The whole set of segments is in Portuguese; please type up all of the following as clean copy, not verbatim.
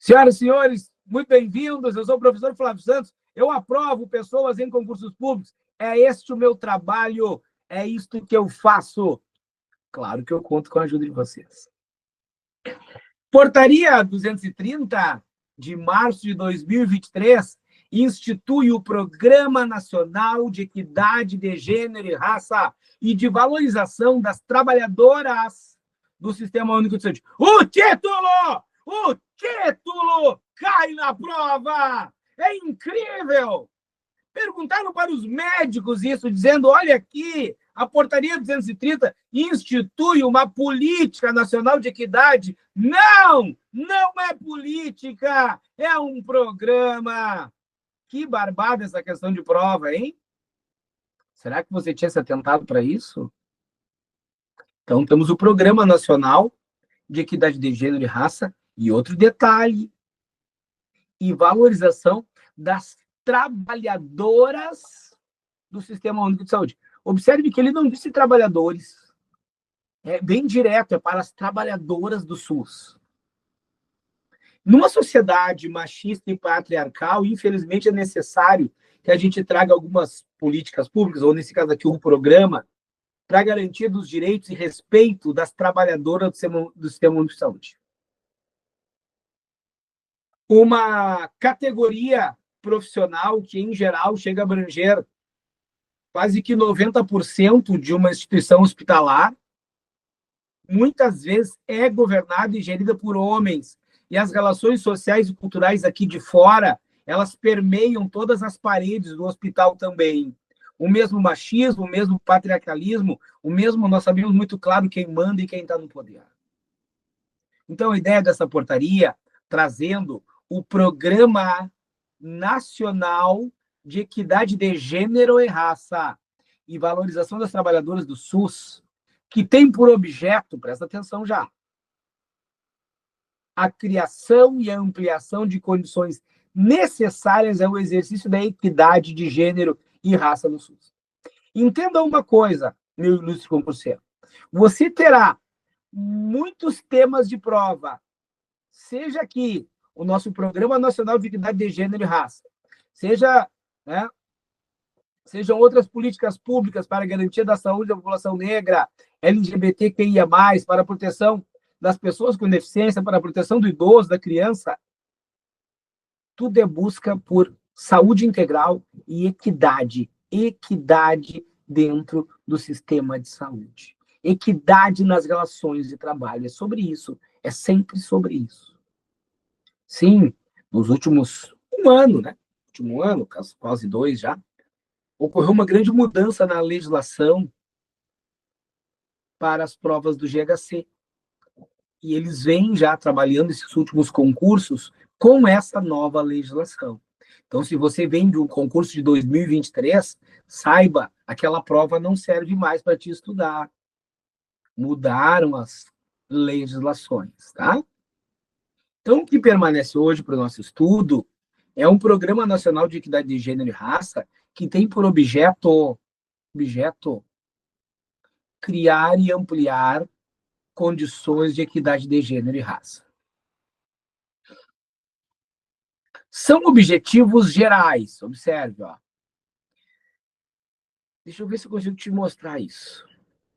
Senhoras e senhores, muito bem-vindos. Eu sou o professor Flávio Santos. Eu aprovo pessoas em concursos públicos. É este o meu trabalho, é isto que eu faço. Claro que eu conto com a ajuda de vocês. Portaria 230, de março de 2023, institui o Programa Nacional de Equidade de Gênero e Raça e de Valorização das Trabalhadoras do Sistema Único de Saúde. O título cai na prova! É incrível! Perguntaram para os médicos isso, dizendo, olha aqui, a portaria 230 institui uma política nacional de equidade. Não! Não é política, é um programa. Que barbada essa questão de prova, hein? Será que você tinha se atentado para isso? Então, temos o Programa Nacional de Equidade de Gênero e Raça, e outro detalhe, e valorização das trabalhadoras do Sistema Único de Saúde. Observe que ele não disse trabalhadores. É bem direto, é para as trabalhadoras do SUS. Numa sociedade machista e patriarcal, infelizmente é necessário que a gente traga algumas políticas públicas, ou nesse caso aqui um programa, para garantia dos direitos e respeito das trabalhadoras do Sistema Único de Saúde. Uma categoria profissional que, em geral, chega a abranger quase que 90% de uma instituição hospitalar, muitas vezes é governada e gerida por homens. E as relações sociais e culturais aqui de fora, elas permeiam todas as paredes do hospital também. O mesmo machismo, o mesmo patriarcalismo, o mesmo, nós sabemos muito claro quem manda e quem está no poder. Então, a ideia dessa portaria, trazendo o Programa Nacional de Equidade de Gênero e Raça e Valorização das Trabalhadoras do SUS, que tem por objeto, presta atenção já, a criação e a ampliação de condições necessárias ao exercício da equidade de gênero e raça no SUS. Entenda uma coisa, meu ilustre concurseiro. Você terá muitos temas de prova, seja aqui o nosso Programa Nacional de Equidade de Gênero e Raça, sejam outras políticas públicas para a garantia da saúde da população negra, LGBTQIA+, para a proteção das pessoas com deficiência, para a proteção do idoso, da criança. Tudo é busca por saúde integral e equidade. Equidade dentro do sistema de saúde. Equidade nas relações de trabalho. É sobre isso. É sempre sobre isso. Sim, nos últimos último ano, quase 2 já, ocorreu uma grande mudança na legislação para as provas do GHC. E eles vêm já trabalhando esses últimos concursos com essa nova legislação. Então, se você vem de um concurso de 2023, saiba, aquela prova não serve mais para te estudar. Mudaram as legislações, tá? Então, o que permanece hoje para o nosso estudo é um Programa Nacional de Equidade de Gênero e Raça que tem por objeto criar e ampliar condições de equidade de gênero e raça. São objetivos gerais, observe, ó. Deixa eu ver se eu consigo te mostrar isso.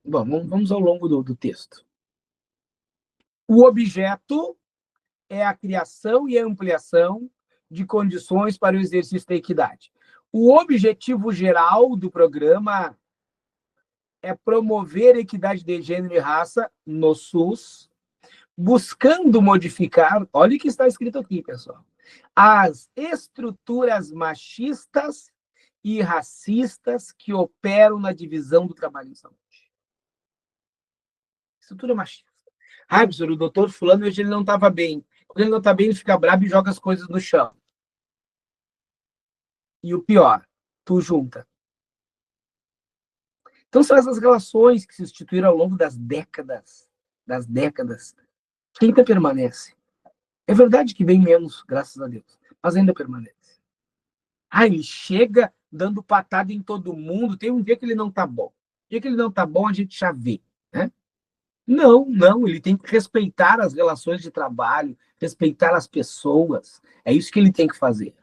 Bom, vamos ao longo do texto. O objeto é a criação e a ampliação de condições para o exercício da equidade. O objetivo geral do programa é promover a equidade de gênero e raça no SUS, buscando modificar, olha o que está escrito aqui, pessoal, as estruturas machistas e racistas que operam na divisão do trabalho em saúde. Estrutura machista. Professor, o doutor fulano hoje ele não estava bem. Quando ele não está bem, ele fica bravo e joga as coisas no chão. E o pior, tu junta. Então, são essas relações que se instituíram ao longo das décadas, que ainda permanece. É verdade que vem menos, graças a Deus, mas ainda permanece. Ele chega dando patada em todo mundo, tem um dia que ele não está bom. O dia que ele não está bom, a gente já vê, né? Não, não, ele tem que respeitar as relações de trabalho, respeitar as pessoas. É isso que ele tem que fazer.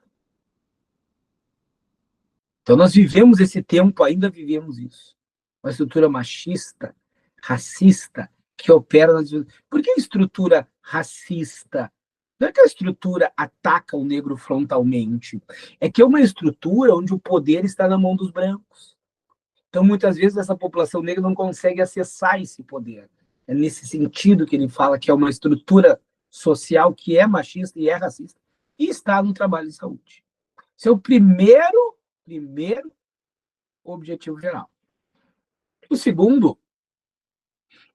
Então, nós vivemos esse tempo, ainda vivemos isso. Uma estrutura machista, racista, que opera nas. Por que a estrutura racista? Não é que a estrutura ataca o negro frontalmente, é que é uma estrutura onde o poder está na mão dos brancos. Então, muitas vezes, essa população negra não consegue acessar esse poder. É nesse sentido que ele fala que é uma estrutura social que é machista e é racista e está no trabalho de saúde. Esse é o primeiro objetivo geral. O segundo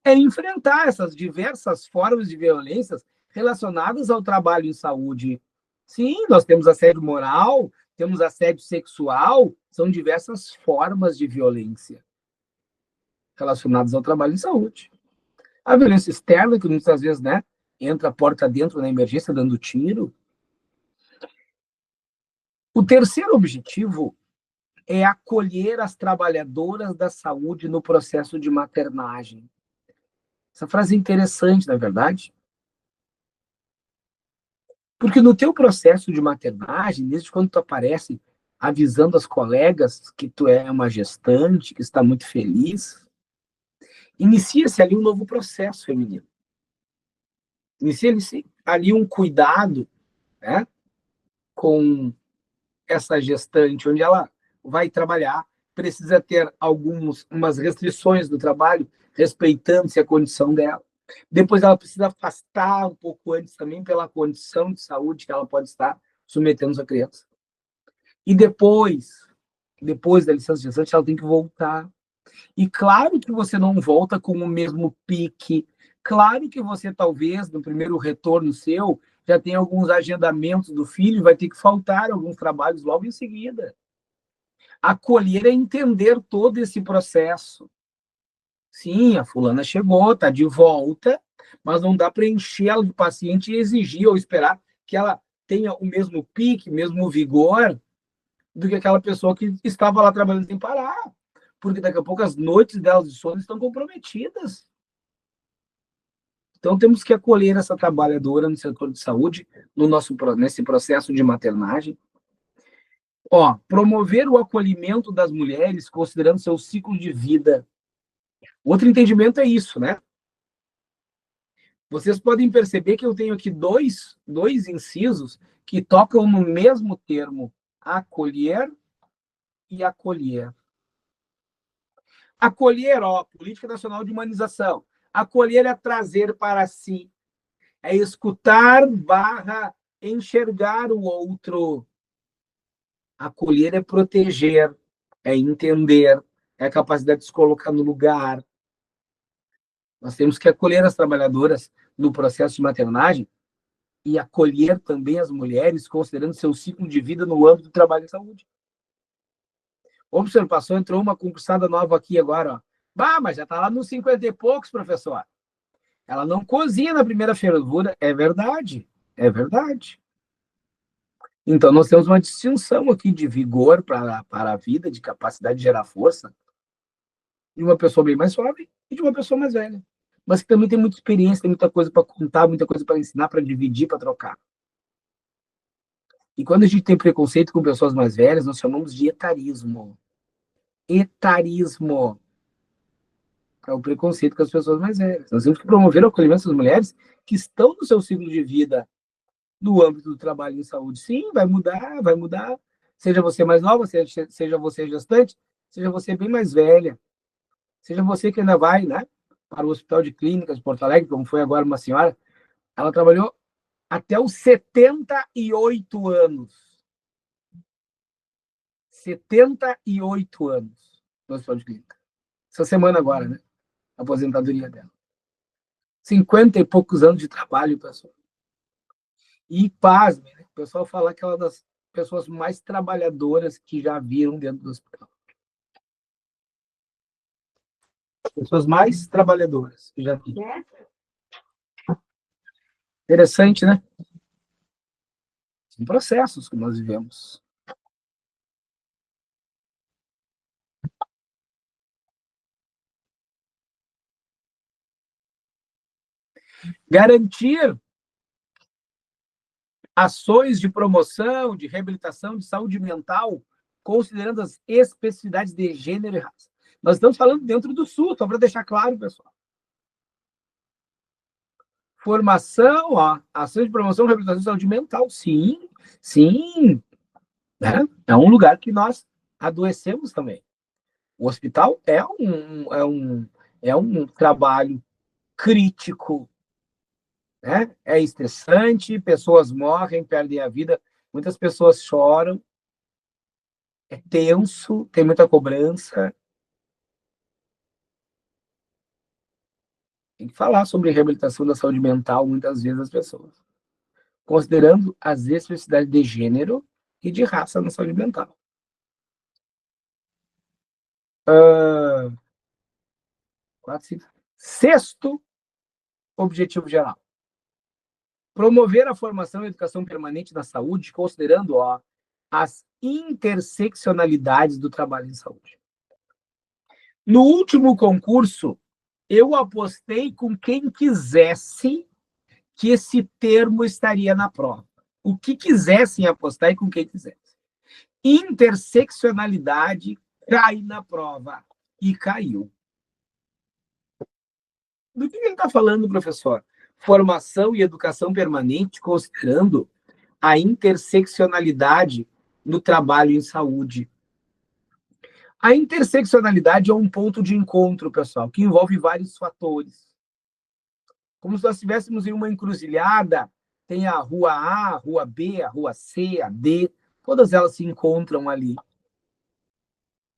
é enfrentar essas diversas formas de violências relacionadas ao trabalho em saúde. Sim, nós temos assédio moral, temos assédio sexual, são diversas formas de violência relacionadas ao trabalho em saúde. A violência externa, que muitas vezes, né, entra a porta dentro na emergência dando tiro. O terceiro objetivo é acolher as trabalhadoras da saúde no processo de maternagem. Essa frase é interessante, na é verdade, porque no teu processo de maternagem, desde quando tu aparece avisando as colegas que tu é uma gestante, que está muito feliz, inicia-se ali um novo processo feminino. Inicia-se ali um cuidado, né, com essa gestante, onde ela vai trabalhar, precisa ter umas restrições do trabalho, respeitando-se a condição dela. Depois ela precisa afastar um pouco antes também pela condição de saúde que ela pode estar submetendo a criança. E depois da licença gestante, ela tem que voltar. E claro que você não volta com o mesmo pique. Claro que você talvez, no primeiro retorno seu, já tem alguns agendamentos do filho, vai ter que faltar alguns trabalhos logo em seguida. Acolher é entender todo esse processo. Sim, a fulana chegou, está de volta, mas não dá para encher ela de paciente e exigir ou esperar que ela tenha o mesmo pique, o mesmo vigor do que aquela pessoa que estava lá trabalhando sem parar. Porque daqui a pouco as noites delas de sono estão comprometidas. Então temos que acolher essa trabalhadora no setor de saúde, nesse processo de maternagem. Ó, promover o acolhimento das mulheres considerando seu ciclo de vida. Outro entendimento é isso, né? Vocês podem perceber que eu tenho aqui dois incisos que tocam no mesmo termo, acolher e acolher. Acolher, ó, Política Nacional de Humanização. Acolher é trazer para si, é escutar barra enxergar o outro. Acolher é proteger, é entender, é a capacidade de se colocar no lugar. Nós temos que acolher as trabalhadoras no processo de maternagem e acolher também as mulheres, considerando seu ciclo de vida no âmbito do trabalho e saúde. Ô, professor, passou, entrou uma concursada nova aqui agora, ó. Bah, mas já está lá nos 50 e poucos, professor. Ela não cozinha na primeira fervura. É verdade, é verdade. Então, nós temos uma distinção aqui de vigor para a vida, de capacidade de gerar força, de uma pessoa bem mais suave e de uma pessoa mais velha. Mas que também tem muita experiência, tem muita coisa para contar, muita coisa para ensinar, para dividir, para trocar. E quando a gente tem preconceito com pessoas mais velhas, nós chamamos de etarismo. Etarismo é o preconceito com as pessoas mais velhas. Nós temos que promover o acolhimento das mulheres que estão no seu ciclo de vida no âmbito do trabalho em saúde. Sim, vai mudar, vai mudar. Seja você mais nova, seja você gestante, seja você bem mais velha, seja você que ainda vai, né, para o Hospital de Clínicas de Porto Alegre, como foi agora uma senhora, ela trabalhou até os 78 anos. 78 anos no Hospital de Clínica. Essa semana agora, né? A aposentadoria dela. 50 e poucos anos de trabalho, pessoal. E pasme, né? O pessoal fala que ela é das pessoas mais trabalhadoras que já viram dentro do hospital. Pessoas mais trabalhadoras que já viram. Interessante, né? São processos que nós vivemos. Garantir ações de promoção, de reabilitação, de saúde mental, considerando as especificidades de gênero e raça. Nós estamos falando dentro do SUS, só para deixar claro, pessoal. Formação, ó, ações de promoção, reabilitação e saúde mental, sim, sim. Né? É um lugar que nós adoecemos também. O hospital é um trabalho crítico, né? É estressante, pessoas morrem, perdem a vida, muitas pessoas choram, é tenso, tem muita cobrança. Tem que falar sobre reabilitação da saúde mental, muitas vezes, as pessoas, considerando as especificidades de gênero e de raça na saúde mental. Sexto objetivo geral: promover a formação e educação permanente na saúde, considerando as interseccionalidades do trabalho em saúde. No último concurso, eu apostei com quem quisesse que esse termo estaria na prova. O que quisessem apostar e com quem quisesse. Interseccionalidade cai na prova. E caiu. Do que ele está falando, professor? Formação e educação permanente, considerando a interseccionalidade no trabalho em saúde. A interseccionalidade é um ponto de encontro, pessoal, que envolve vários fatores. Como se nós estivéssemos em uma encruzilhada, tem a rua A, a rua B, a rua C, a D, todas elas se encontram ali.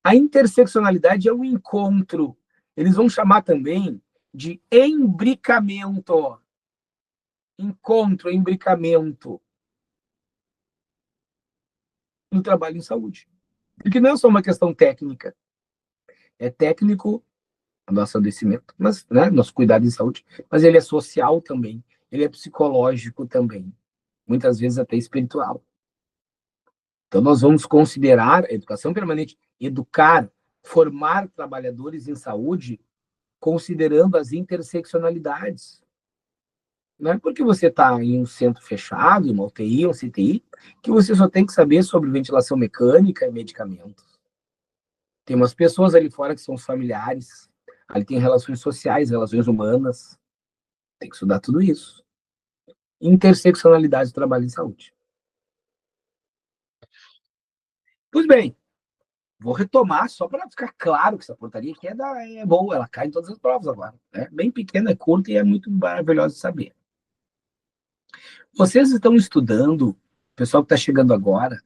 A interseccionalidade é um encontro. Eles vão chamar também de embricamento. Encontro, embricamento no trabalho em saúde. Porque não é só uma questão técnica. É técnico, nosso adoecimento, mas, né, nosso cuidado em saúde, mas ele é social também, ele é psicológico também, muitas vezes até espiritual. Então, nós vamos considerar a educação permanente, educar, formar trabalhadores em saúde, considerando as interseccionalidades. Não é porque você está em um centro fechado, uma UTI, um CTI, que você só tem que saber sobre ventilação mecânica e medicamentos. Tem umas pessoas ali fora que são os familiares, ali tem relações sociais, relações humanas, tem que estudar tudo isso. Interseccionalidade do trabalho em saúde. Pois bem, vou retomar só para ficar claro que essa portaria aqui é boa, ela cai em todas as provas agora. É bem pequena, é curta e é muito maravilhosa de saber. Vocês estão estudando, pessoal que está chegando agora,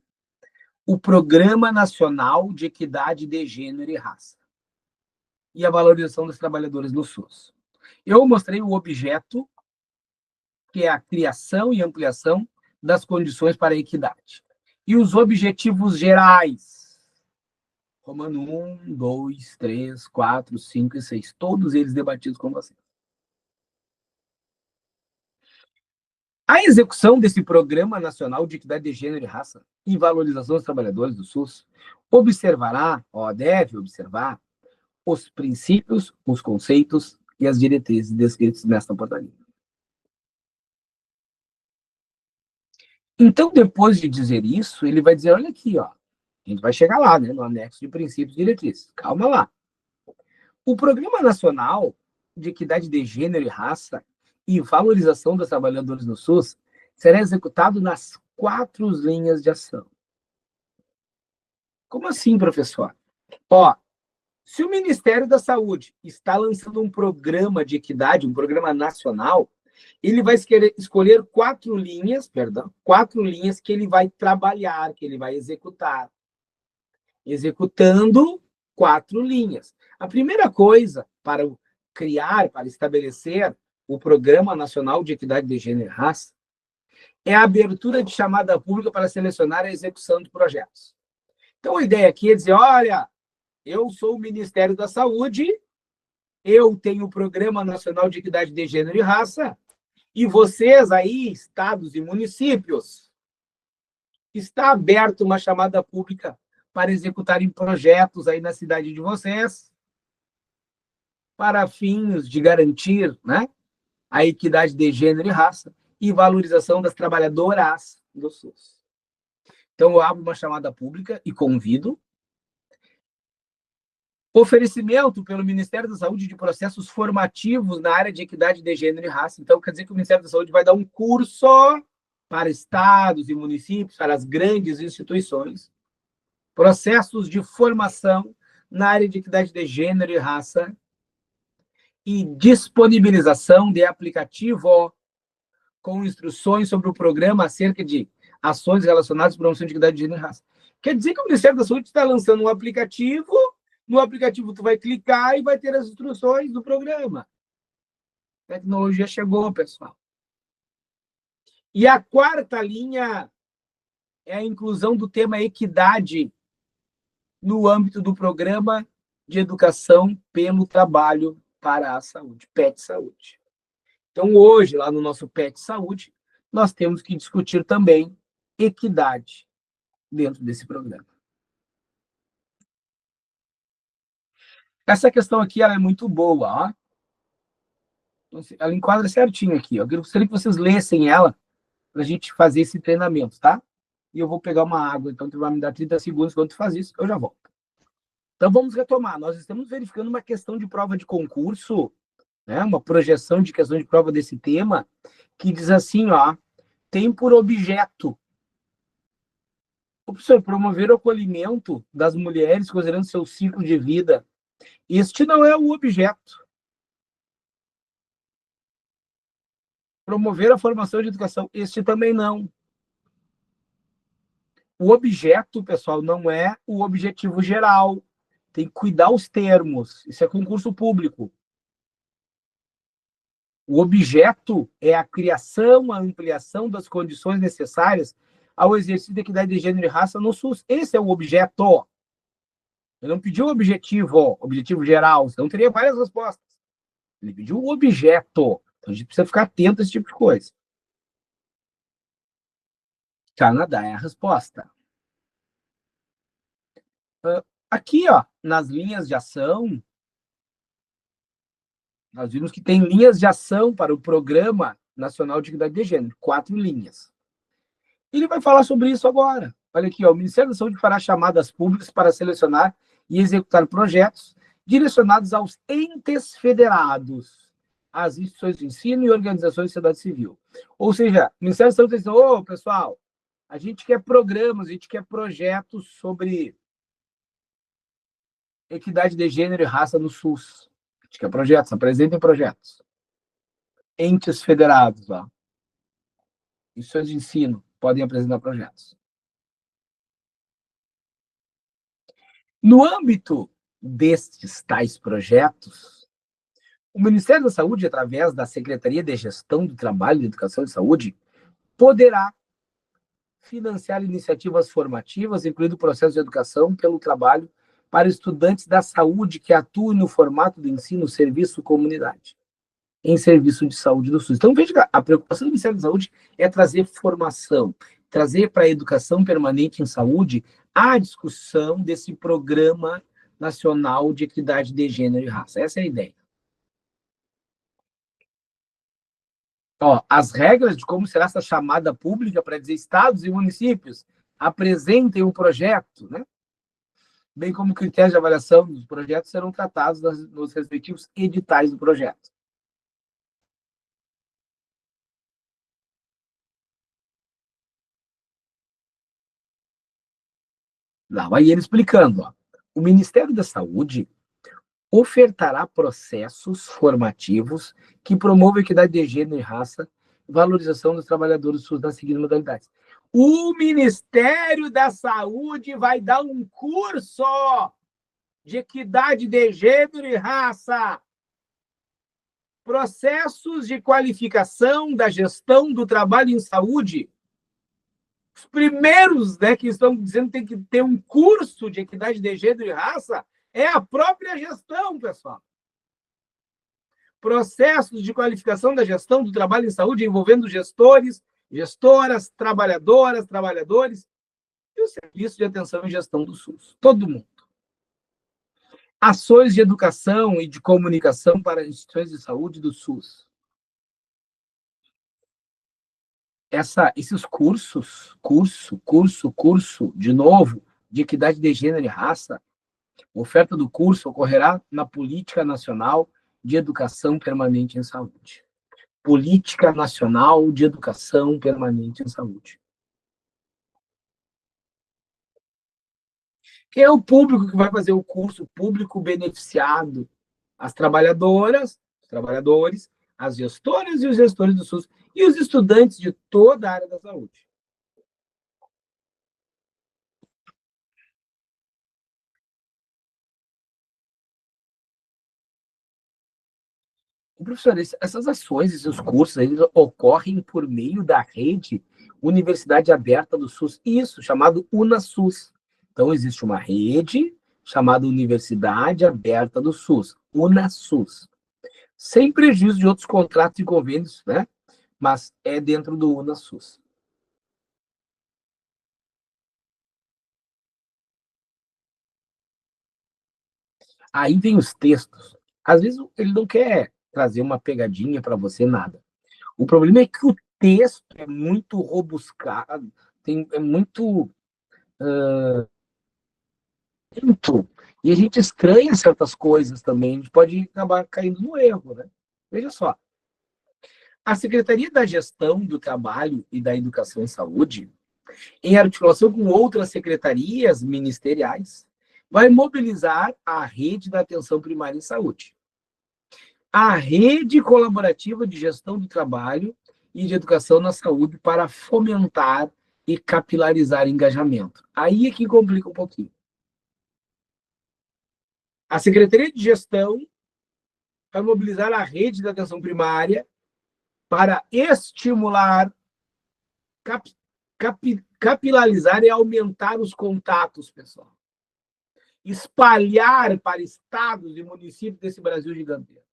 o Programa Nacional de Equidade de Gênero e Raça e a valorização dos trabalhadores no SUS. Eu mostrei o objeto, que é a criação e ampliação das condições para a equidade. E os objetivos gerais, Romano 1, 2, 3, 4, 5 e 6, todos eles debatidos com vocês. A execução desse Programa Nacional de Equidade de Gênero e Raça e Valorização dos Trabalhadores do SUS deve observar os princípios, os conceitos e as diretrizes descritos nesta portaria. Então, depois de dizer isso, ele vai dizer, olha aqui, a gente vai chegar lá, né, no anexo de princípios e diretrizes. Calma lá. O Programa Nacional de Equidade de Gênero e Raça e Valorização dos Trabalhadores no SUS será executado nas 4 linhas de ação. Como assim, professor? Se o Ministério da Saúde está lançando um programa de equidade, um programa nacional, ele vai escolher 4 linhas que ele vai trabalhar, que ele vai executar. Executando 4 linhas. A primeira coisa para estabelecer o Programa Nacional de Equidade de Gênero e Raça é a abertura de chamada pública para selecionar a execução de projetos. Então, a ideia aqui é dizer, olha, eu sou o Ministério da Saúde, eu tenho o Programa Nacional de Equidade de Gênero e Raça, e vocês aí, estados e municípios, está aberta uma chamada pública para executarem projetos aí na cidade de vocês, para fins de garantir, né, a equidade de gênero e raça e valorização das trabalhadoras do SUS. Então, eu abro uma chamada pública e convido oferecimento pelo Ministério da Saúde de processos formativos na área de equidade de gênero e raça. Então, quer dizer que o Ministério da Saúde vai dar um curso para estados e municípios, para as grandes instituições, processos de formação na área de equidade de gênero e raça e disponibilização de aplicativo com instruções sobre o programa acerca de ações relacionadas à promoção de equidade de gênero e raça. Quer dizer que o Ministério da Saúde está lançando um aplicativo, no aplicativo tu vai clicar e vai ter as instruções do programa. A tecnologia chegou, pessoal. E a quarta linha é a inclusão do tema equidade no âmbito do programa de educação pelo trabalho para a saúde, PET Saúde. Então, hoje, lá no nosso PET Saúde, nós temos que discutir também equidade dentro desse programa. Essa questão aqui ela é muito boa, ó. Ela enquadra certinho aqui. Ó. Eu gostaria que vocês lessem ela para a gente fazer esse treinamento, tá? E eu vou pegar uma água, então tu vai me dar 30 segundos quando tu faz isso, eu já volto. Então, vamos retomar. Nós estamos verificando uma questão de prova de concurso, né? Uma projeção de questão de prova desse tema, que diz assim, ó, tem por objeto o professor, promover o acolhimento das mulheres, considerando seu ciclo de vida. Este não é o objeto. Promover a formação de educação. Este também não. O objeto, pessoal, não é o objetivo geral. Tem que cuidar os termos. Isso é concurso público. O objeto é a criação, a ampliação das condições necessárias ao exercício da equidade de gênero e raça no SUS. Esse é o objeto. Ele não pediu o objetivo geral, senão teria várias respostas. Ele pediu o objeto. Então, a gente precisa ficar atento a esse tipo de coisa. Canadá é a resposta. Aqui, ó, nas linhas de ação, nós vimos que tem linhas de ação para o Programa Nacional de Equidade de Gênero, 4 linhas. Ele vai falar sobre isso agora. Olha aqui, ó, o Ministério da Saúde fará chamadas públicas para selecionar e executar projetos direcionados aos entes federados, às instituições de ensino e organizações de sociedade civil. Ou seja, o Ministério da Saúde diz, ô, pessoal, a gente quer programas, a gente quer projetos sobre equidade de gênero e raça no SUS. A gente quer projetos, apresentem projetos. Entes federados, ó. Instituições de ensino podem apresentar projetos. No âmbito destes tais projetos, o Ministério da Saúde, através da Secretaria de Gestão do Trabalho e Educação e Saúde, poderá financiar iniciativas formativas, incluindo o processo de educação pelo trabalho para estudantes da saúde que atuem no formato do ensino serviço comunidade, em serviço de saúde do SUS. Então, veja que a preocupação do Ministério da Saúde é trazer formação, trazer para a educação permanente em saúde a discussão desse Programa Nacional de Equidade de Gênero e Raça. Essa é a ideia. Ó, as regras de como será essa chamada pública para dizer estados e municípios apresentem um projeto, né? Bem como critérios de avaliação dos projetos serão tratados nos respectivos editais do projeto. Lá vai ele explicando. Ó. O Ministério da Saúde ofertará processos formativos que promovam a equidade de gênero e raça e valorização dos trabalhadores SUS nas seguintes modalidades. O Ministério da Saúde vai dar um curso de equidade de gênero e raça. Processos de qualificação da gestão do trabalho em saúde. Os primeiros, né, que estão dizendo que tem que ter um curso de equidade de gênero e raça é a própria gestão, pessoal. Processos de qualificação da gestão do trabalho em saúde envolvendo gestores, gestoras, trabalhadoras, trabalhadores e o serviço de atenção e gestão do SUS. Todo mundo. Ações de educação e de comunicação para instituições de saúde do SUS. esses curso, de novo, de equidade de gênero e raça, oferta do curso ocorrerá na Política Nacional de Educação Permanente em Saúde. Política Nacional de Educação Permanente em Saúde. Quem é o público que vai fazer o curso? O público beneficiado. As trabalhadoras, os trabalhadores, as gestoras e os gestores do SUS e os estudantes de toda a área da saúde. Professor, essas ações, esses cursos, eles ocorrem por meio da rede Universidade Aberta do SUS, isso, chamado UnaSUS. Então, existe uma rede chamada Universidade Aberta do SUS, UnaSUS. Sem prejuízo de outros contratos e convênios, né? Mas é dentro do UnaSUS. Aí vem os textos. Às vezes ele não quer trazer uma pegadinha para você, nada. O problema é que o texto é muito robuscado, é muito, muito. E a gente estranha certas coisas também, a gente pode acabar caindo no erro, né? Veja só. A Secretaria da Gestão do Trabalho e da Educação e Saúde, em articulação com outras secretarias ministeriais, vai mobilizar a rede da atenção primária em saúde, a rede colaborativa de gestão do trabalho e de educação na saúde para fomentar e capilarizar engajamento. Aí é que complica um pouquinho. A Secretaria de Gestão vai mobilizar a rede da atenção primária para estimular, capilarizar e aumentar os contatos, pessoal. Espalhar para estados e municípios desse Brasil gigantesco.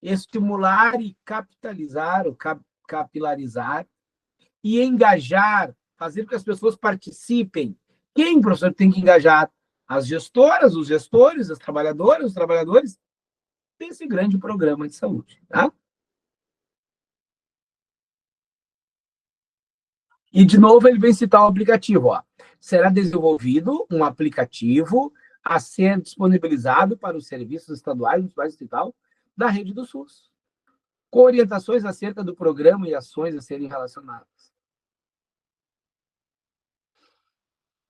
Estimular e capitalizar, ou capilarizar, e engajar, fazer com que as pessoas participem. Quem, professor, tem que engajar? As gestoras, os gestores, as trabalhadoras, os trabalhadores desse grande programa de saúde. Tá? E, de novo, ele vem citar o aplicativo. Ó. Será desenvolvido um aplicativo a ser disponibilizado para os serviços estaduais, municipais e tal, da rede do SUS, com orientações acerca do programa e ações a serem relacionadas.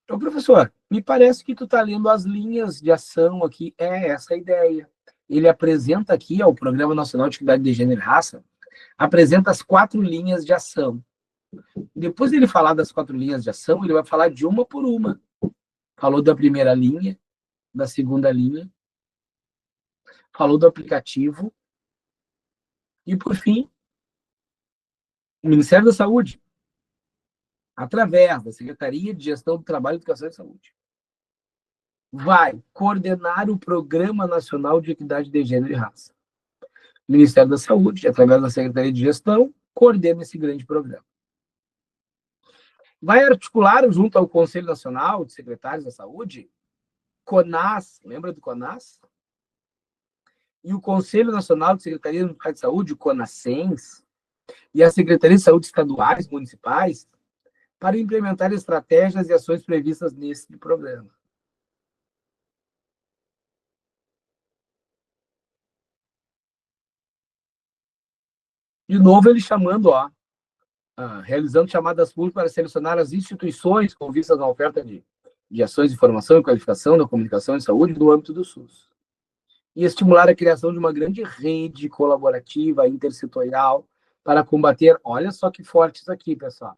Então, professor, me parece que tu está lendo as linhas de ação aqui. É essa a ideia. Ele apresenta aqui, o Programa Nacional de Equidade de Gênero e Raça, apresenta as 4 linhas de ação. Depois dele falar das 4 linhas de ação, ele vai falar de uma por uma. Falou da primeira linha, da segunda linha, falou do aplicativo e, por fim, o Ministério da Saúde, através da Secretaria de Gestão do Trabalho, Educação e Saúde, vai coordenar o Programa Nacional de Equidade de Gênero e Raça. O Ministério da Saúde, através da Secretaria de Gestão, coordena esse grande programa. Vai articular, junto ao Conselho Nacional de Secretários da Saúde, CONAS, lembra do CONAS? E o Conselho Nacional de Secretarias Municipais de Saúde, o CONASENS, e a Secretaria de Saúde estaduais, municipais, para implementar estratégias e ações previstas nesse programa. De novo, ele chamando, realizando chamadas públicas para selecionar as instituições com vistas na oferta de ações de formação e qualificação da comunicação e saúde no âmbito do SUS. E estimular a criação de uma grande rede colaborativa intersetorial para combater, olha só que forte isso aqui, pessoal,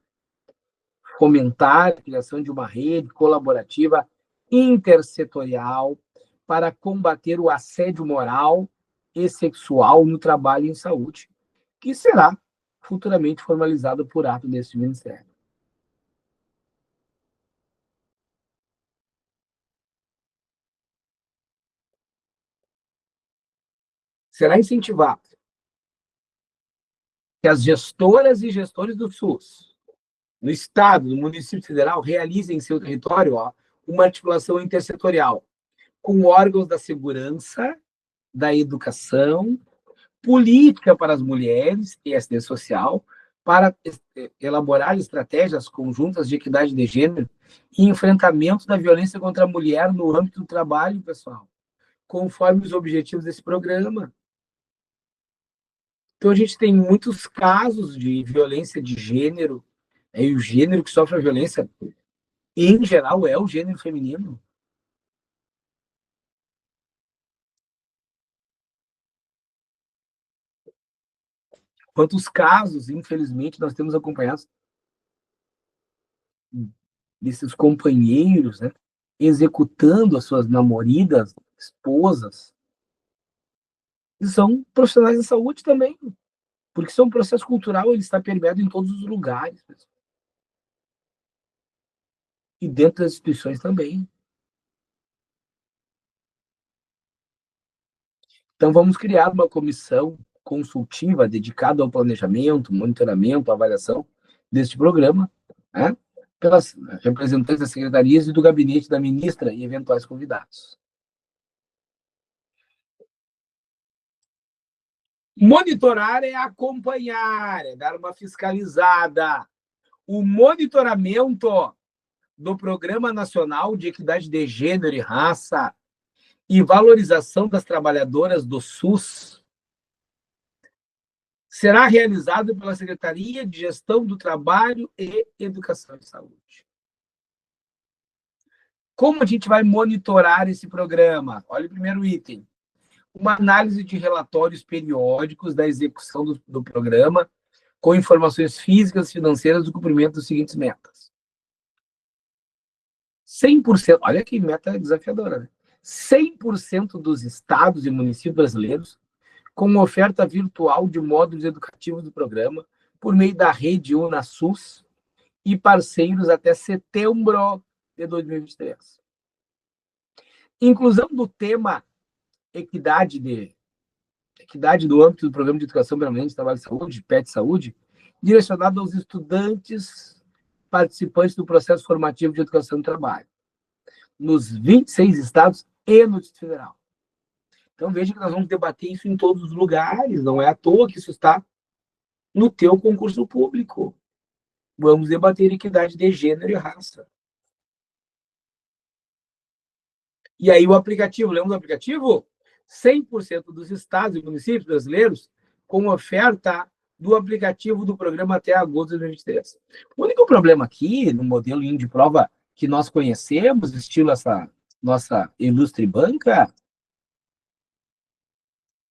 fomentar a criação de uma rede colaborativa intersetorial para combater o assédio moral e sexual no trabalho em saúde, que será futuramente formalizado por ato deste Ministério. Será incentivado que as gestoras e gestores do SUS, no Estado, no município federal, realizem em seu território uma articulação intersetorial com órgãos da segurança, da educação, política para as mulheres e assistência social, para elaborar estratégias conjuntas de equidade de gênero e enfrentamento da violência contra a mulher no âmbito do trabalho, pessoal, conforme os objetivos desse programa. Então, a gente tem muitos casos de violência de gênero, e o gênero que sofre a violência, em geral, é o gênero feminino. Quantos casos, infelizmente, nós temos acompanhado desses companheiros, né, executando as suas namoridas, esposas, e são profissionais da saúde também, porque isso é um processo cultural, ele está permeado em todos os lugares, e dentro das instituições também. Então, vamos criar uma comissão consultiva dedicada ao planejamento, monitoramento, avaliação deste programa, né, pelas representantes das secretarias e do gabinete da ministra e eventuais convidados. Monitorar é acompanhar, é dar uma fiscalizada. O monitoramento do Programa Nacional de Equidade de Gênero e Raça e Valorização das Trabalhadoras do SUS será realizado pela Secretaria de Gestão do Trabalho e Educação e Saúde. Como a gente vai monitorar esse programa? Olha o primeiro item. Uma análise de relatórios periódicos da execução do programa, com informações físicas e financeiras do cumprimento das seguintes metas. 100%, olha que meta desafiadora, né? 100% dos estados e municípios brasileiros com oferta virtual de módulos educativos do programa por meio da rede UnaSUS e parceiros até setembro de 2023. Inclusão do tema equidade do âmbito do Programa de Educação Permanente, Trabalho e Saúde, PET Saúde, direcionado aos estudantes participantes do processo formativo de educação e trabalho, nos 26 estados e no Distrito Federal. Então, veja que nós vamos debater isso em todos os lugares, não é à toa que isso está no teu concurso público. Vamos debater equidade de gênero e raça. E aí o aplicativo, lembra do aplicativo? 100% dos estados e municípios brasileiros com oferta do aplicativo do programa até agosto de 2023. O único problema aqui, no modelo de prova que nós conhecemos, estilo essa nossa ilustre banca,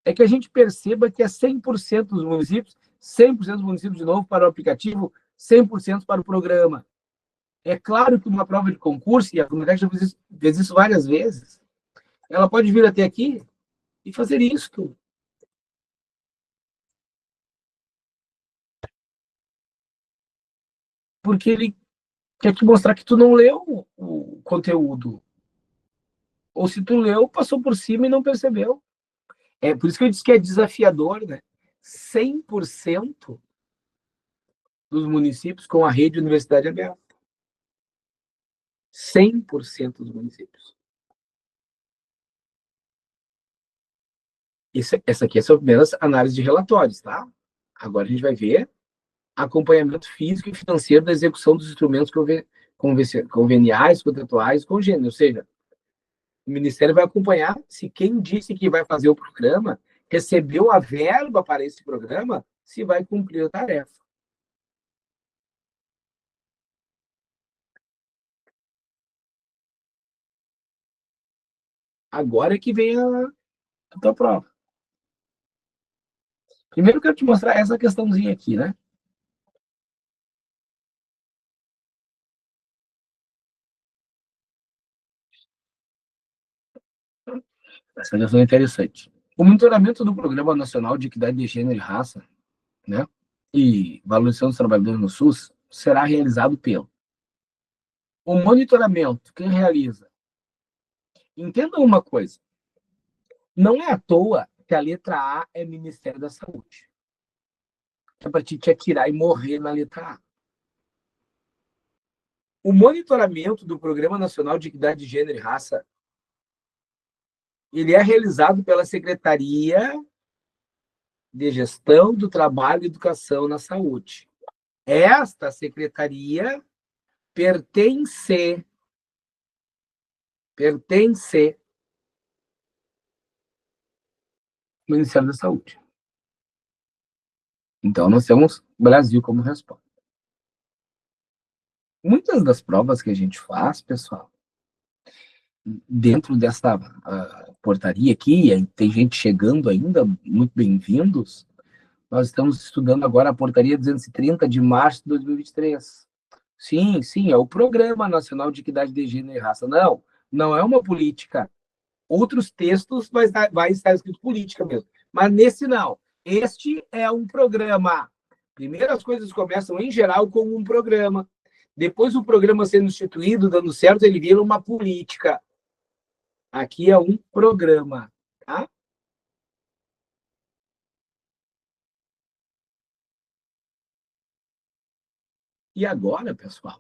é que a gente perceba que é 100% dos municípios, 100% dos municípios de novo para o aplicativo, 100% para o programa. É claro que uma prova de concurso, e a comunidade já fez isso várias vezes, ela pode vir até aqui e fazer isso. Porque ele quer te mostrar que tu não leu o conteúdo. Ou se tu leu, passou por cima e não percebeu. É por isso que eu disse que é desafiador, né? 100% dos municípios com a rede de universidade aberta. 100% dos municípios. Essa aqui é a primeira análise de relatórios, tá? Agora a gente vai ver acompanhamento físico e financeiro da execução dos instrumentos conveniais, contratuais, congêneros. Ou seja, o Ministério vai acompanhar se quem disse que vai fazer o programa recebeu a verba para esse programa, se vai cumprir a tarefa. Agora é que vem a tua prova. Primeiro eu quero te mostrar essa questãozinha aqui, né? Essa questão é interessante. O monitoramento do Programa Nacional de Equidade de Gênero e Raça, né, e valorização dos trabalhadores no SUS será realizado pelo o monitoramento. Quem realiza? Entenda uma coisa. Não é à toa que a letra A é Ministério da Saúde. É para te atirar e morrer na letra A. O monitoramento do Programa Nacional de Equidade de Gênero e Raça, ele é realizado pela Secretaria de Gestão do Trabalho e Educação na Saúde. Esta secretaria pertence ao Ministério da Saúde. Então, nós temos Brasil como resposta. Muitas das provas que a gente faz, pessoal, dentro dessa portaria aqui, tem gente chegando ainda, muito bem-vindos. Nós estamos estudando agora a portaria 230 de março de 2023. Sim, é o Programa Nacional de Equidade de Gênero e Raça. Não é uma política. Outros textos vai estar escrito política mesmo. Mas nesse não. Este é um programa. Primeiro as coisas começam, em geral, com um programa. Depois o programa sendo instituído, dando certo, ele vira uma política. Aqui é um programa, tá? E agora, pessoal?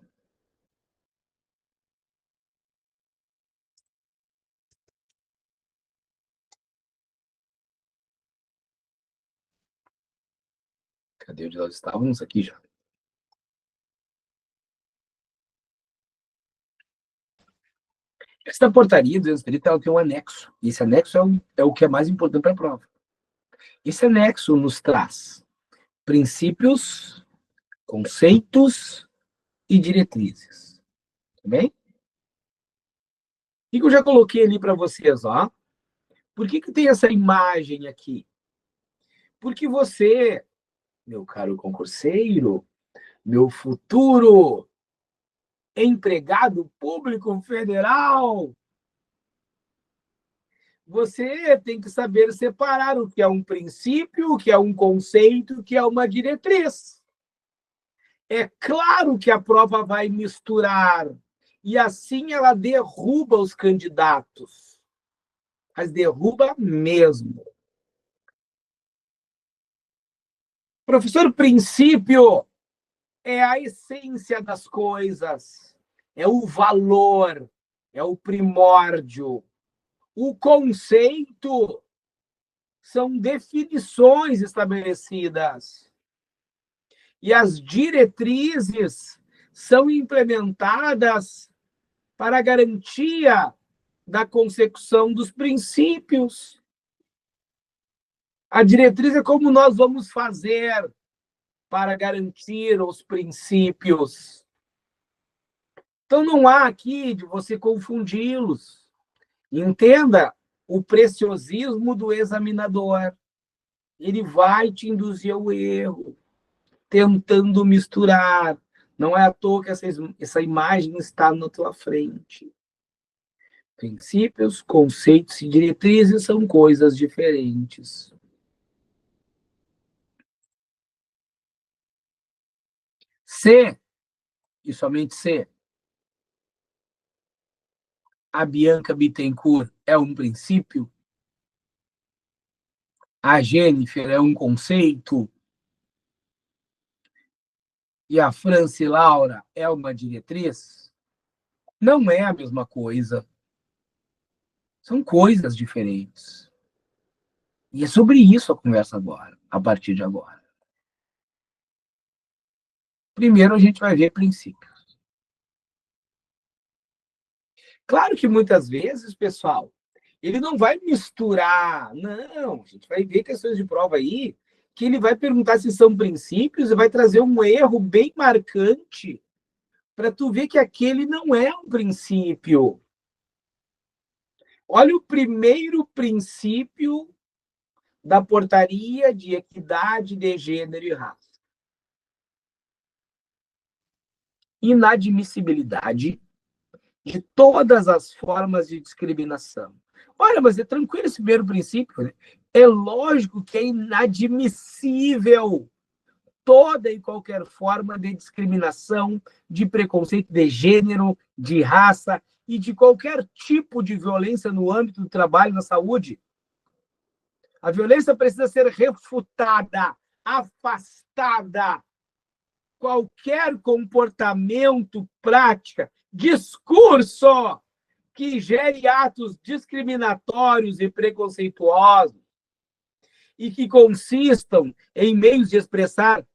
Cadê onde nós estávamos? Aqui já. Essa portaria 230 ela tem um anexo. E esse anexo é o que é mais importante para a prova. Esse anexo nos traz princípios, conceitos e diretrizes. Tá bem? O que eu já coloquei ali para vocês, ó? Por que tem essa imagem aqui? Porque você, meu caro concurseiro, meu futuro empregado público federal, você tem que saber separar o que é um princípio, o que é um conceito, o que é uma diretriz. É claro que a prova vai misturar, e assim ela derruba os candidatos. Mas derruba mesmo. Professor, princípio é a essência das coisas, é o valor, é o primórdio. O conceito são definições estabelecidas. E as diretrizes são implementadas para a garantia da consecução dos princípios. A diretriz é como nós vamos fazer para garantir os princípios. Então, não há aqui de você confundi-los. Entenda o preciosismo do examinador. Ele vai te induzir ao erro, tentando misturar. Não é à toa que essa imagem está na tua frente. Princípios, conceitos e diretrizes são coisas diferentes. Se, e somente se, a Bianca Bittencourt é um princípio, a Jennifer é um conceito, e a Franci Laura é uma diretriz, não é a mesma coisa. São coisas diferentes. E é sobre isso a conversa agora, a partir de agora. Primeiro, a gente vai ver princípios. Claro que muitas vezes, pessoal, ele não vai misturar, não. A gente vai ver questões de prova aí que ele vai perguntar se são princípios e vai trazer um erro bem marcante para tu ver que aquele não é um princípio. Olha o primeiro princípio da portaria de equidade de gênero e raça. Inadmissibilidade de todas as formas de discriminação. Olha, mas é tranquilo esse primeiro princípio, né? É lógico que é inadmissível toda e qualquer forma de discriminação, de preconceito de gênero, de raça e de qualquer tipo de violência no âmbito do trabalho, na saúde. A violência precisa ser refutada, afastada. Qualquer comportamento, prática, discurso que gere atos discriminatórios e preconceituosos e que consistam em meios de expressar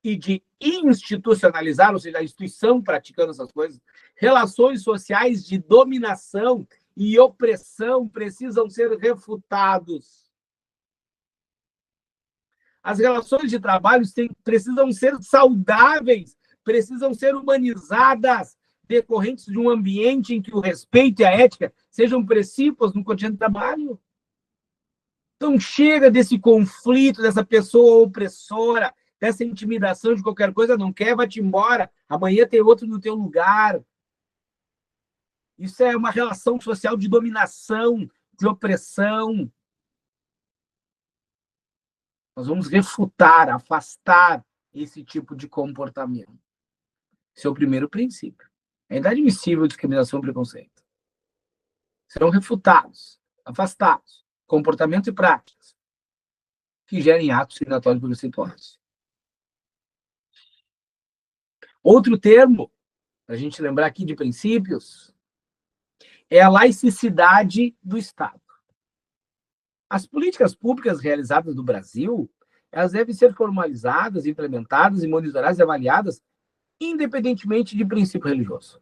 e de institucionalizar, ou seja, a instituição praticando essas coisas, relações sociais de dominação e opressão precisam ser refutados. As relações de trabalho precisam ser saudáveis, precisam ser humanizadas, decorrentes de um ambiente em que o respeito e a ética sejam princípios no cotidiano do trabalho. Então, chega desse conflito, dessa pessoa opressora, dessa intimidação de qualquer coisa, não quer, vai-te embora. Amanhã tem outro no teu lugar. Isso é uma relação social de dominação, de opressão. Nós vamos refutar, afastar esse tipo de comportamento. Esse é o primeiro princípio. É inadmissível discriminação e preconceito. Serão refutados, afastados, comportamentos e práticas que gerem atos discriminatórios preconceituosos. Outro termo, para a gente lembrar aqui de princípios, é a laicidade do Estado. As políticas públicas realizadas no Brasil, elas devem ser formalizadas, implementadas e monitoradas e avaliadas independentemente de princípio religioso,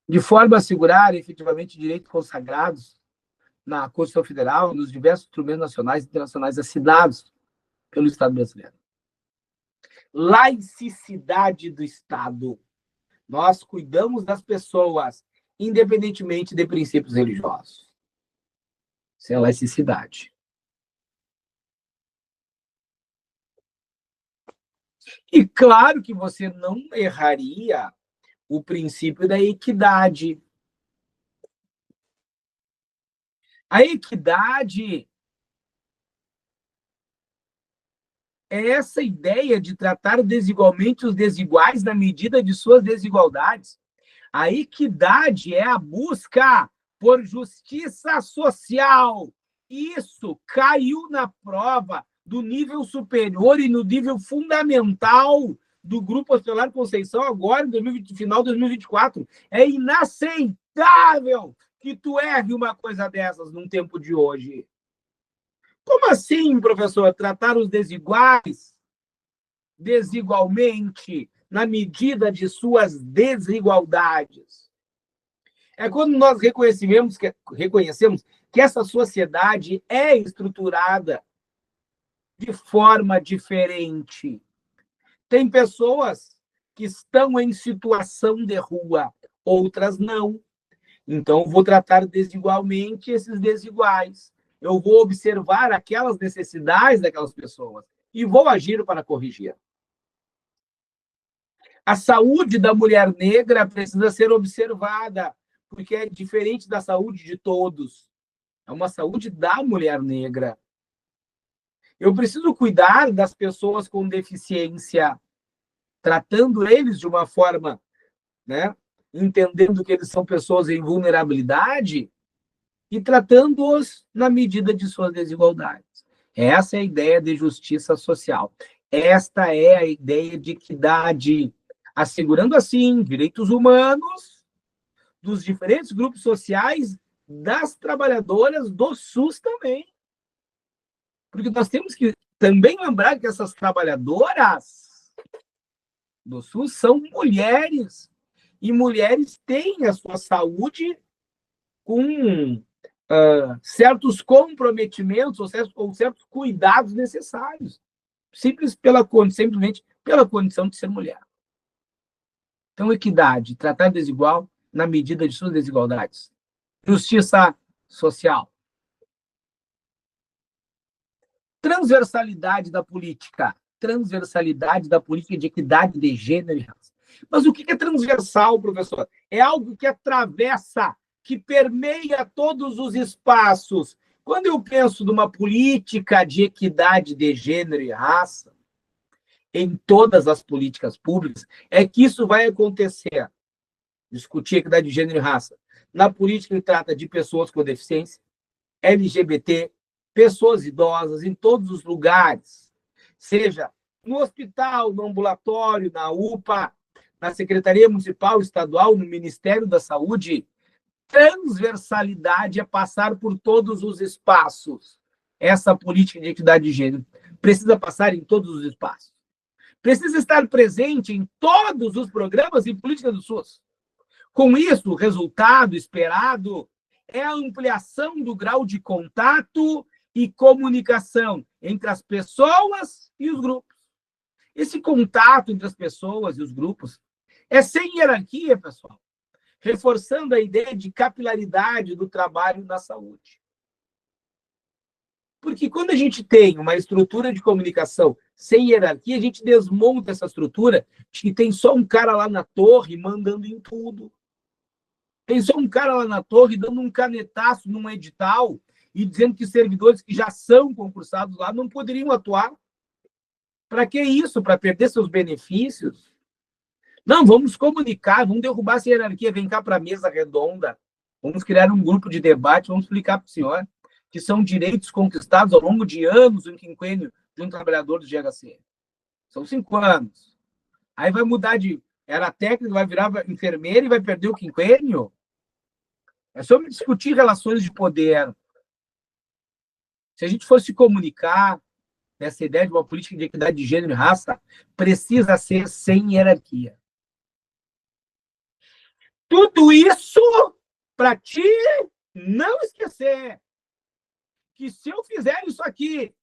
de forma a assegurar efetivamente direitos consagrados na Constituição Federal e nos diversos instrumentos nacionais e internacionais assinados pelo Estado brasileiro. Laicidade do Estado. Nós cuidamos das pessoas, independentemente de princípios religiosos. Isso é laicidade. E claro que você não erraria o princípio da equidade. A equidade é essa ideia de tratar desigualmente os desiguais na medida de suas desigualdades. A equidade é a busca por justiça social. Isso caiu na prova do nível superior e no nível fundamental do Grupo Hospitalar Conceição agora, no final de 2024. É inaceitável que tu erre uma coisa dessas num tempo de hoje. Como assim, professor? Tratar os desiguais desigualmente na medida de suas desigualdades. É quando nós reconhecemos que essa sociedade é estruturada de forma diferente. Tem pessoas que estão em situação de rua, outras não. Então, eu vou tratar desigualmente esses desiguais. Eu vou observar aquelas necessidades daquelas pessoas e vou agir para corrigir. A saúde da mulher negra precisa ser observada, porque é diferente da saúde de todos. É uma saúde da mulher negra. Eu preciso cuidar das pessoas com deficiência, tratando eles de uma forma, né, entendendo que eles são pessoas em vulnerabilidade e tratando-os na medida de suas desigualdades. Essa é a ideia de justiça social. Esta é a ideia de equidade, assegurando assim direitos humanos dos diferentes grupos sociais, das trabalhadoras do SUS também. Porque nós temos que também lembrar que essas trabalhadoras do SUS são mulheres. E mulheres têm a sua saúde com certos comprometimentos ou certos cuidados necessários. Simplesmente pela condição de ser mulher. Então, equidade, tratar desigual na medida de suas desigualdades. Justiça social. Transversalidade da política de equidade de gênero e raça. Mas o que é transversal, professor? É algo que atravessa, que permeia todos os espaços. Quando eu penso numa política de equidade de gênero e raça, em todas as políticas públicas, é que isso vai acontecer. Discutir equidade de gênero e raça. Na política que trata de pessoas com deficiência, LGBT, pessoas idosas, em todos os lugares, seja no hospital, no ambulatório, na UPA, na Secretaria Municipal, Estadual, no Ministério da Saúde. Transversalidade é passar por todos os espaços. Essa política de equidade de gênero precisa passar em todos os espaços. Precisa estar presente em todos os programas e políticas do SUS. Com isso, o resultado esperado é a ampliação do grau de contato e comunicação entre as pessoas e os grupos. Esse contato entre as pessoas e os grupos é sem hierarquia, pessoal, reforçando a ideia de capilaridade do trabalho na saúde. Porque quando a gente tem uma estrutura de comunicação sem hierarquia, a gente desmonta essa estrutura de que tem só um cara lá na torre mandando em tudo. Tem só um cara lá na torre dando um canetaço num edital e dizendo que servidores que já são concursados lá não poderiam atuar. Para que isso? Para perder seus benefícios? Não, vamos comunicar, vamos derrubar essa hierarquia, vem cá para a mesa redonda, vamos criar um grupo de debate, vamos explicar para o senhor que são direitos conquistados ao longo de anos no quinquênio de um trabalhador do GHC. São 5 anos. Aí vai mudar de... Era técnico, vai virar enfermeira e vai perder o quinquênio? É sobre discutir relações de poder. Se a gente fosse comunicar essa ideia de uma política de equidade de gênero e raça, precisa ser sem hierarquia. Tudo isso para ti não esquecer que se eu fizer isso aqui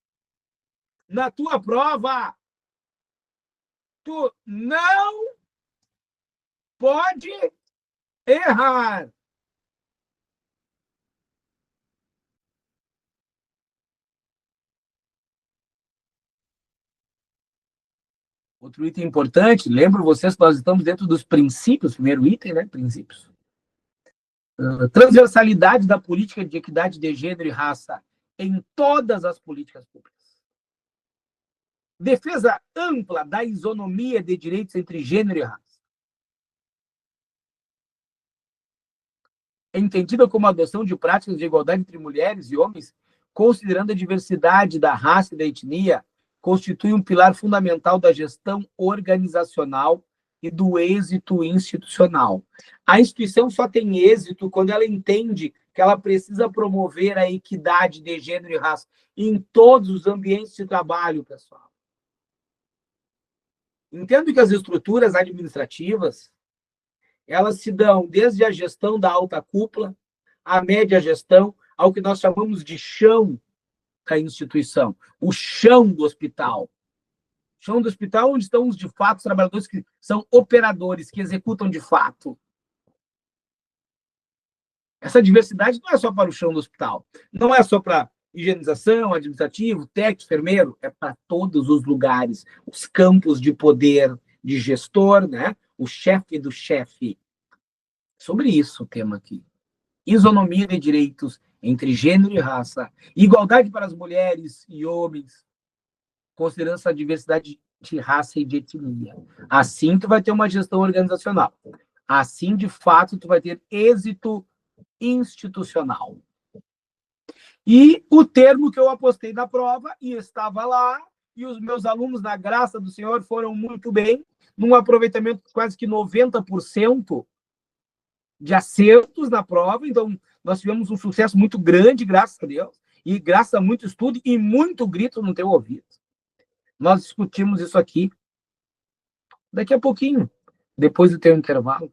na tua prova, tu não pode errar. Outro item importante, lembro vocês que nós estamos dentro dos princípios, primeiro item, né? Princípios. Transversalidade da política de equidade de gênero e raça em todas as políticas públicas. Defesa ampla da isonomia de direitos entre gênero e raça. É entendida como a adoção de práticas de igualdade entre mulheres e homens, considerando a diversidade da raça e da etnia, constitui um pilar fundamental da gestão organizacional e do êxito institucional. A instituição só tem êxito quando ela entende que ela precisa promover a equidade de gênero e raça em todos os ambientes de trabalho, pessoal. Entendo que as estruturas administrativas, elas se dão desde a gestão da alta cúpula, a média gestão, ao que nós chamamos de chão da instituição, o chão do hospital. O chão do hospital onde estão os de fato os trabalhadores que são operadores, que executam de fato. Essa diversidade não é só para o chão do hospital, não é só para higienização, administrativo, técnico, enfermeiro, é para todos os lugares, os campos de poder de gestor, né? O chefe do chefe. Sobre isso o tema aqui. Isonomia de direitos entre gênero e raça, igualdade para as mulheres e homens, considerando essa diversidade de raça e de etnia. Assim tu vai ter uma gestão organizacional. Assim, de fato, tu vai ter êxito institucional. E o termo que eu apostei na prova, e estava lá, e os meus alunos, na graça do Senhor, foram muito bem, num aproveitamento de quase que 90% de acertos na prova. Então, nós tivemos um sucesso muito grande, graças a Deus, e graças a muito estudo e muito grito no teu ouvido. Nós discutimos isso aqui daqui a pouquinho, depois do teu intervalo.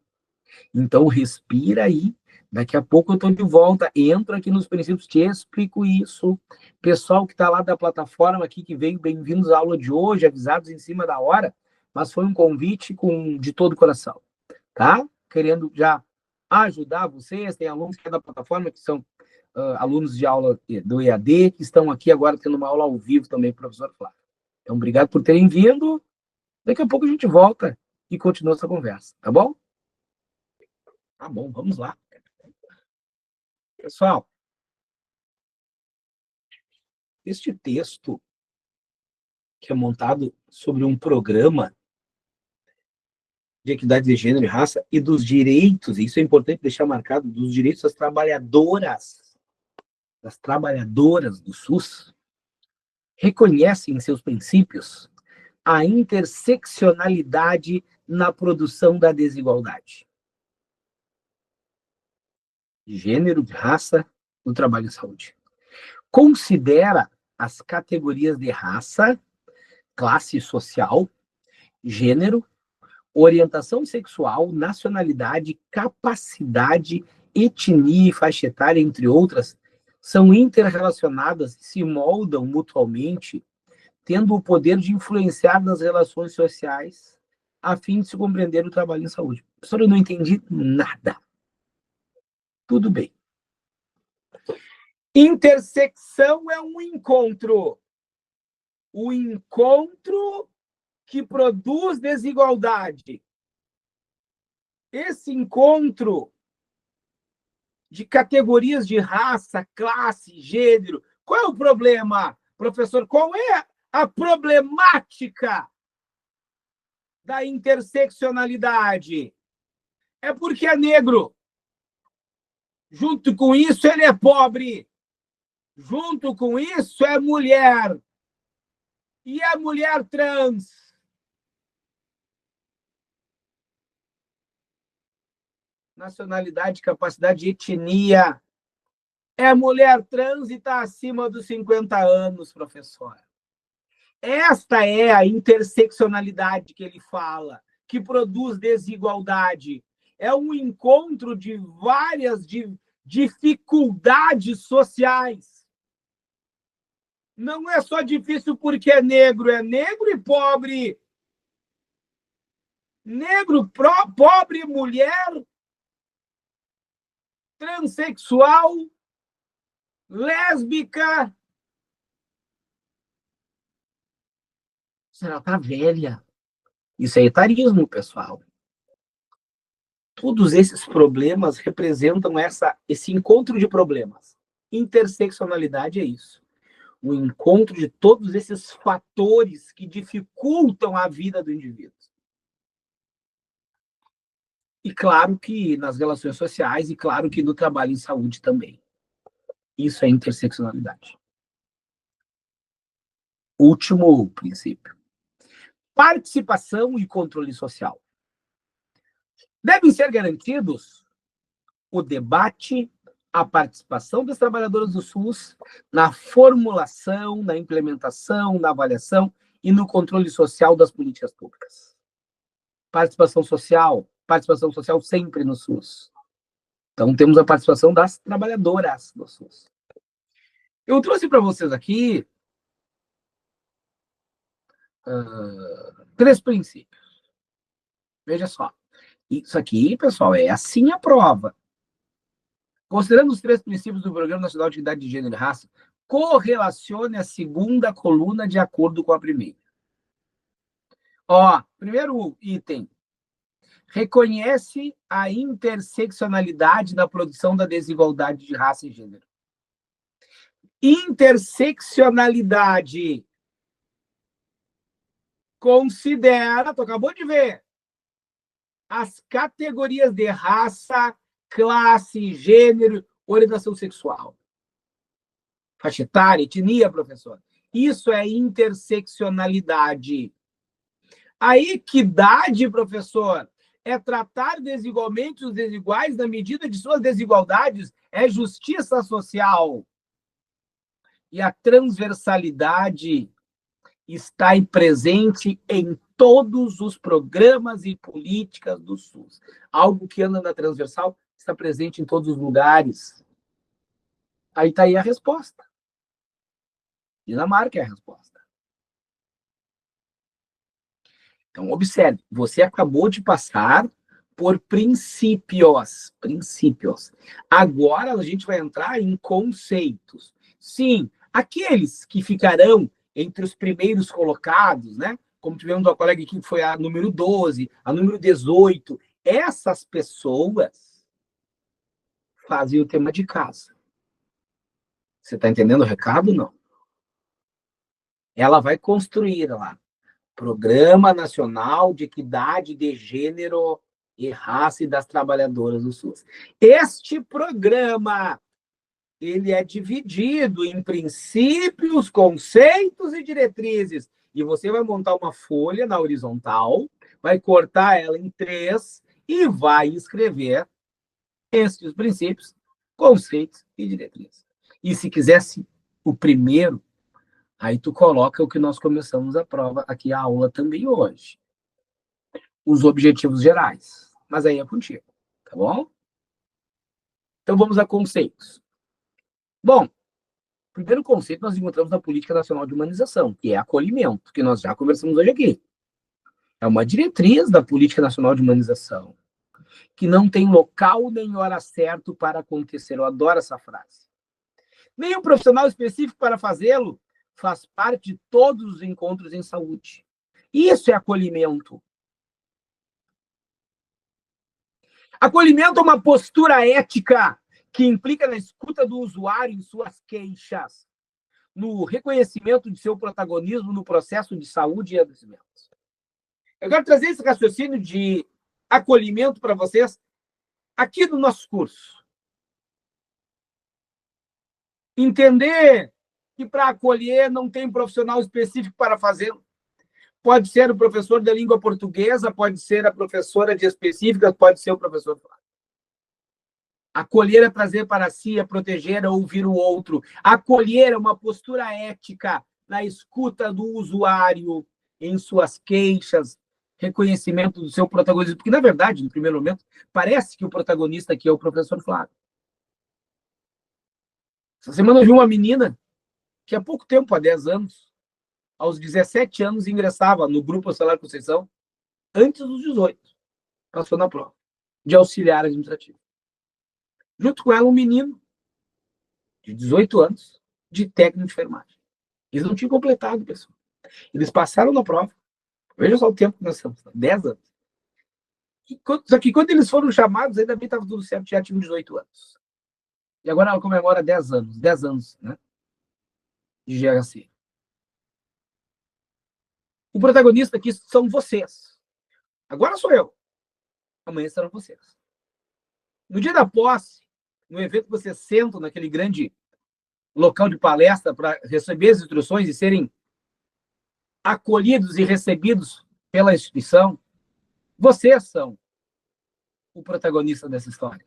Então, respira aí. Daqui a pouco eu estou de volta. Entro aqui nos princípios, te explico isso. Pessoal que está lá da plataforma aqui, que veio, bem-vindos à aula de hoje, avisados em cima da hora, mas foi um convite de todo o coração, tá? Querendo já ajudar vocês. Tem alunos que é da plataforma, que são alunos de aula do EAD, que estão aqui agora tendo uma aula ao vivo também, professor Flávio. Então, obrigado por terem vindo. Daqui a pouco a gente volta e continua essa conversa, tá bom? Tá bom, vamos lá. Pessoal, este texto, que é montado sobre um programa de equidade de gênero e raça e dos direitos, e isso é importante deixar marcado, dos direitos das trabalhadoras do SUS, reconhece em seus princípios a interseccionalidade na produção da desigualdade. Gênero, de raça, no trabalho e saúde. Considera as categorias de raça, classe social, gênero, orientação sexual, nacionalidade, capacidade, etnia e faixa etária, entre outras, são interrelacionadas e se moldam mutuamente, tendo o poder de influenciar nas relações sociais, a fim de se compreender o trabalho em saúde. Professor, eu não entendi nada. Tudo bem. Intersecção é um encontro. O encontro que produz desigualdade. Esse encontro de categorias de raça, classe, gênero. Qual é o problema, professor? Qual é a problemática da interseccionalidade? É porque é negro. Junto com isso, ele é pobre. Junto com isso, é mulher. E a mulher trans. Nacionalidade, capacidade, etnia. É mulher trans e está acima dos 50 anos, professor. Esta é a interseccionalidade que ele fala, que produz desigualdade. É um encontro de várias dificuldades sociais. Não é só difícil porque é negro e pobre. Negro, pobre, mulher, transexual, lésbica. Ela tá velha. Isso é etarismo, pessoal. Todos esses problemas representam esse encontro de problemas. Interseccionalidade é isso. O encontro de todos esses fatores que dificultam a vida do indivíduo. E claro que nas relações sociais, e claro que no trabalho em saúde também. Isso é interseccionalidade. Último princípio. Participação e controle social. Devem ser garantidos o debate, a participação das trabalhadoras do SUS na formulação, na implementação, na avaliação e no controle social das políticas públicas. Participação social sempre no SUS. Então, temos a participação das trabalhadoras do SUS. Eu trouxe para vocês aqui 3 princípios. Veja só. Isso aqui, pessoal, é assim a prova. Considerando os 3 princípios do Programa Nacional de Equidade de Gênero e Raça, correlacione a segunda coluna de acordo com a primeira. Ó, primeiro item. Reconhece a interseccionalidade na produção da desigualdade de raça e gênero. Interseccionalidade considera, tu acabou de ver, as categorias de raça, classe, gênero, orientação sexual. Faixa etária, etnia, professor. Isso é interseccionalidade. A equidade, professor, é tratar desigualmente os desiguais na medida de suas desigualdades, é justiça social. E a transversalidade está presente em todos os programas e políticas do SUS. Algo que anda na transversal está presente em todos os lugares. Aí está aí a resposta. Dinamarca é a resposta. Então, observe, você acabou de passar por princípios. Agora a gente vai entrar em conceitos. Sim, aqueles que ficarão entre os primeiros colocados, né? Como tivemos uma colega aqui que foi a número 12, a número 18, essas pessoas fazem o tema de casa. Você está entendendo o recado? Não. Ela vai construir lá Programa Nacional de Equidade de Gênero e Raça e das Trabalhadoras do SUS. Este programa, ele é dividido em princípios, conceitos e diretrizes. E você vai montar uma folha na horizontal, vai cortar ela em 3 e vai escrever esses princípios, conceitos e diretrizes. E se quisesse o primeiro, Aí tu coloca o que nós começamos a prova aqui, a aula também hoje. Os objetivos gerais. Mas aí é contigo, tá bom? Então vamos a conceitos. Bom, primeiro conceito nós encontramos na Política Nacional de Humanização, que é acolhimento, que nós já conversamos hoje aqui. É uma diretriz da Política Nacional de Humanização, que não tem local nem hora certo para acontecer. Eu adoro essa frase. Nem um profissional específico para fazê-lo, faz parte de todos os encontros em saúde. Isso é acolhimento. Acolhimento é uma postura ética que implica na escuta do usuário em suas queixas, no reconhecimento de seu protagonismo no processo de saúde e adoecimento. Eu quero trazer esse raciocínio de acolhimento para vocês aqui no nosso curso. Entender que para acolher não tem profissional específico para fazê-lo. Pode ser o professor de língua portuguesa, pode ser a professora de específicas, pode ser o professor. Acolher é trazer para si, é proteger, é ouvir o outro. Acolher é uma postura ética na escuta do usuário, em suas queixas, reconhecimento do seu protagonismo. Porque, na verdade, no primeiro momento, parece que o protagonista aqui é o professor Flávio. Essa semana eu vi uma menina que há pouco tempo, há 10 anos, aos 17 anos, ingressava no Grupo Salário Conceição, antes dos 18. Passou na prova de auxiliar administrativo. Junto com ela, um menino de 18 anos, de técnico de enfermagem. Eles não tinham completado, pessoal. Eles passaram na prova. Veja só o tempo que nós estamos, 10 anos. Só que quando eles foram chamados, ainda bem estava tudo certo, já tinham 18 anos. E agora ela comemora 10 anos. 10 anos, né? De GHC. O protagonista aqui são vocês. Agora sou eu. Amanhã serão vocês. No dia da posse, no evento que vocês sentam naquele grande local de palestra para receber as instruções e serem acolhidos e recebidos pela instituição, vocês são o protagonista dessa história.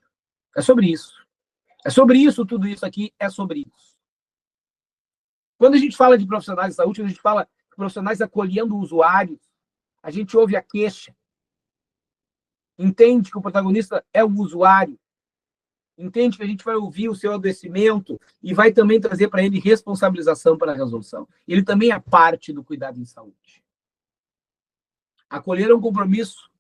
É sobre isso. É sobre isso, tudo isso aqui é sobre isso. Quando a gente fala de profissionais de saúde, a gente fala de profissionais acolhendo usuários, a gente ouve a queixa, entende que o protagonista é o usuário, entende que a gente vai ouvir o seu adoecimento e vai também trazer para ele responsabilização para a resolução. Ele também é parte do cuidado em saúde. Acolher é um compromisso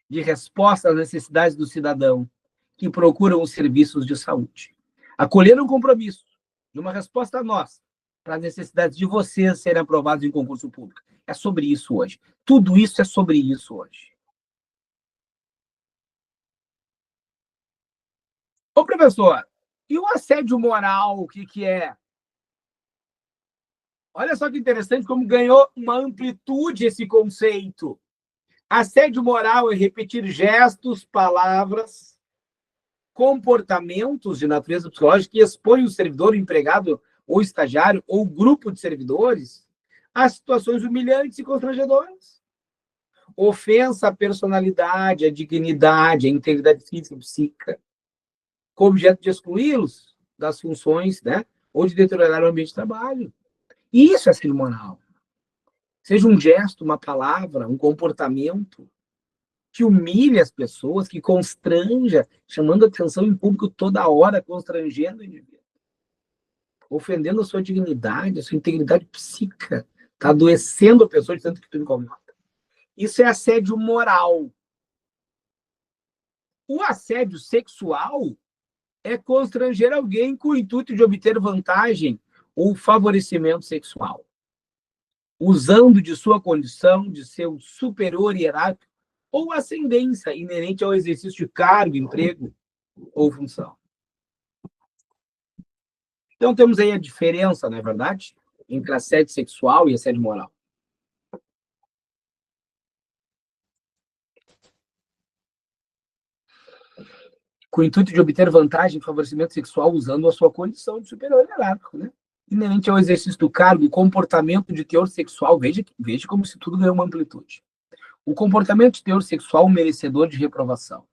de resposta às necessidades do cidadão que procuram os serviços de saúde. Acolher é um compromisso de uma resposta nossa para as necessidades de vocês serem aprovados em concurso público. É sobre isso hoje. Tudo isso é sobre isso hoje. Ô, professor, e o assédio moral, o que é? Olha só que interessante como ganhou uma amplitude esse conceito. Assédio moral é repetir gestos, palavras, comportamentos de natureza psicológica que expõem o servidor, o empregado, ou estagiário, ou grupo de servidores a situações humilhantes e constrangedoras. Ofensa à personalidade, à dignidade, à integridade física e psíquica, com objeto de excluí-los das funções, né, ou de deteriorar o ambiente de trabalho. Isso é assédio moral. Seja um gesto, uma palavra, um comportamento que humilhe as pessoas, que constranja, chamando atenção em público toda hora, constrangendo o indivíduo, ofendendo a sua dignidade, a sua integridade psíquica, está adoecendo a pessoa de tanto que tu incomoda. Isso é assédio moral. O assédio sexual é constranger alguém com o intuito de obter vantagem ou favorecimento sexual, usando de sua condição de seu superior hierárquico ou ascendência inerente ao exercício de cargo, emprego ou função. Então, temos aí a diferença, não é verdade? Entre assédio sexual e assédio moral. Com o intuito de obter vantagem e favorecimento sexual usando a sua condição de superior hierárquico, né? Inerente ao exercício do cargo e comportamento de teor sexual, veja como se tudo ganhou uma amplitude. O comportamento de teor sexual merecedor de reprovação.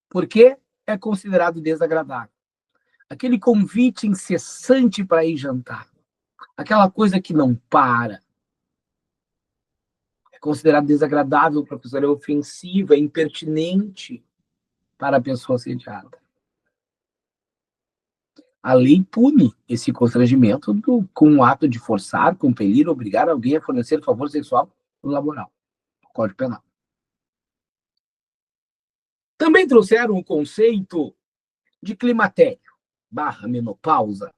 Por que é considerado desagradável? Aquele convite incessante para ir jantar. aquela coisa que não para, é considerado desagradável, professor, é ofensiva, é impertinente para a pessoa assediada. A lei pune esse constrangimento com o ato de forçar, compelir, obrigar alguém a fornecer favor sexual no laboral. Código Penal. Também trouxeram o conceito de climatério / menopausa.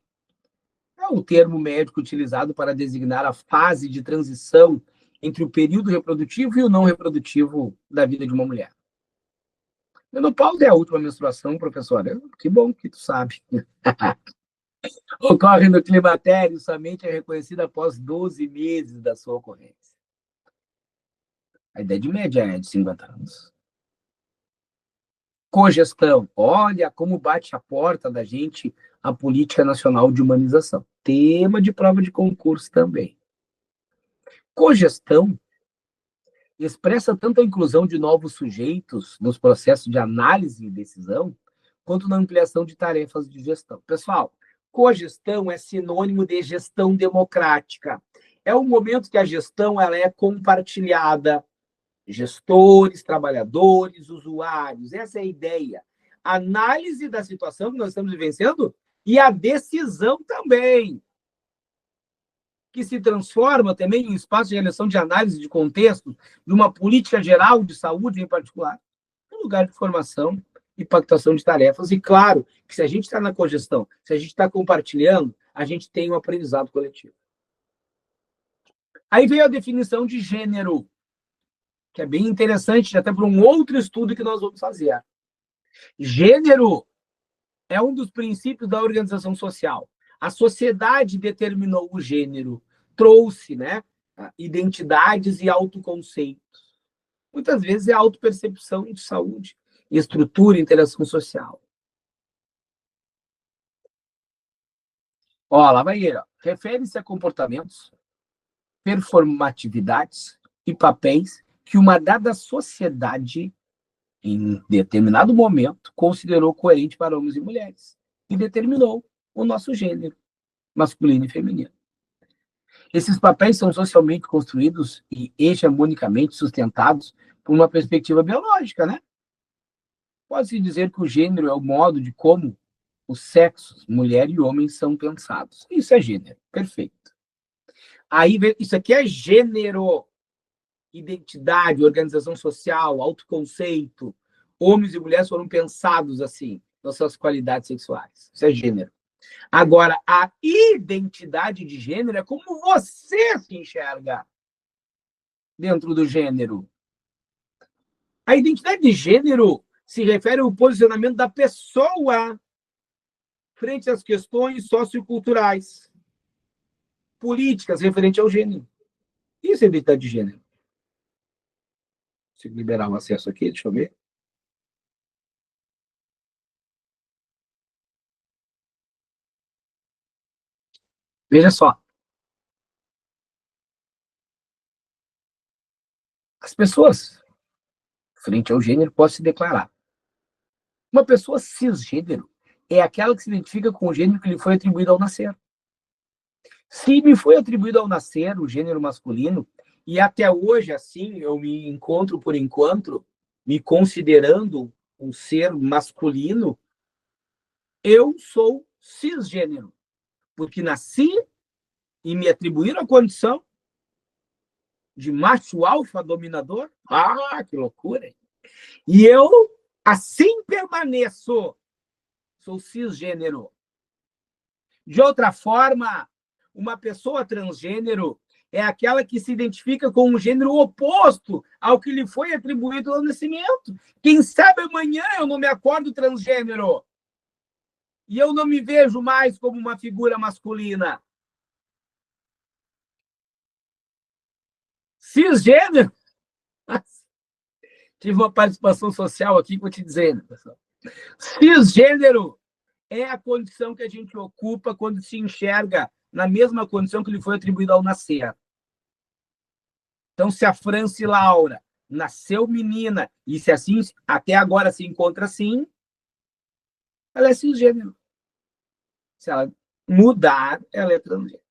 É o termo médico utilizado para designar a fase de transição entre o período reprodutivo e o não reprodutivo da vida de uma mulher. Menopausa é a última menstruação, professora. Que bom que tu sabe. Ocorre no climatério, somente é reconhecida após 12 meses da sua ocorrência. A idade média é de 50 anos. Cogestão. Olha como bate a porta da gente a Política Nacional de Humanização. Tema de prova de concurso também. Cogestão expressa tanto a inclusão de novos sujeitos nos processos de análise e decisão, quanto na ampliação de tarefas de gestão. Pessoal, cogestão é sinônimo de gestão democrática. É o momento que a gestão ela é compartilhada. Gestores, trabalhadores, usuários, essa é a ideia. Análise da situação que nós estamos vivenciando e a decisão também, que se transforma também em espaço de realização de análise de contexto, de uma política geral de saúde em particular, um lugar de formação e pactuação de tarefas. E claro, que se a gente está na cogestão, se a gente está compartilhando, a gente tem um aprendizado coletivo. Aí veio a definição de gênero, que é bem interessante, até para um outro estudo que nós vamos fazer. Gênero é um dos princípios da organização social. A sociedade determinou o gênero, trouxe, né, identidades e autoconceitos. Muitas vezes é autopercepção de saúde, estrutura, interação social. Ó, lá vai ele. Refere-se a comportamentos, performatividades e papéis que uma dada sociedade, em determinado momento, considerou coerente para homens e mulheres e determinou o nosso gênero, masculino e feminino. Esses papéis são socialmente construídos e hegemonicamente sustentados por uma perspectiva biológica, né? Pode-se dizer que o gênero é o modo de como os sexos, mulher e homem, são pensados. Isso é gênero, perfeito. Aí, isso aqui é gênero, identidade, organização social, autoconceito. Homens e mulheres foram pensados assim, nas suas qualidades sexuais. Isso é gênero. Agora, a identidade de gênero é como você se enxerga dentro do gênero. A identidade de gênero se refere ao posicionamento da pessoa frente às questões socioculturais, políticas referentes ao gênero. Isso é identidade de gênero. Consigo liberar o acesso aqui, deixa eu ver. Veja só. As pessoas, frente ao gênero, podem se declarar. Uma pessoa cisgênero é aquela que se identifica com o gênero que lhe foi atribuído ao nascer. Se me foi atribuído ao nascer o gênero masculino, e até hoje, assim, eu me encontro, por enquanto, me considerando um ser masculino, eu sou cisgênero, porque nasci e me atribuíram a condição de macho alfa dominador. Ah, que loucura! Hein? E eu, assim permaneço, sou cisgênero. De outra forma, uma pessoa transgênero é aquela que se identifica com um gênero oposto ao que lhe foi atribuído ao nascimento. Quem sabe amanhã eu não me acordo transgênero e eu não me vejo mais como uma figura masculina. Cisgênero? Tive uma participação social aqui, vou te dizer, né, pessoal? Cisgênero é a condição que a gente ocupa quando se enxerga na mesma condição que lhe foi atribuída ao nascer. Então, se a Franci Laura nasceu menina e se assim até agora se encontra assim, ela é cisgênero. Se ela mudar, ela é transgênero.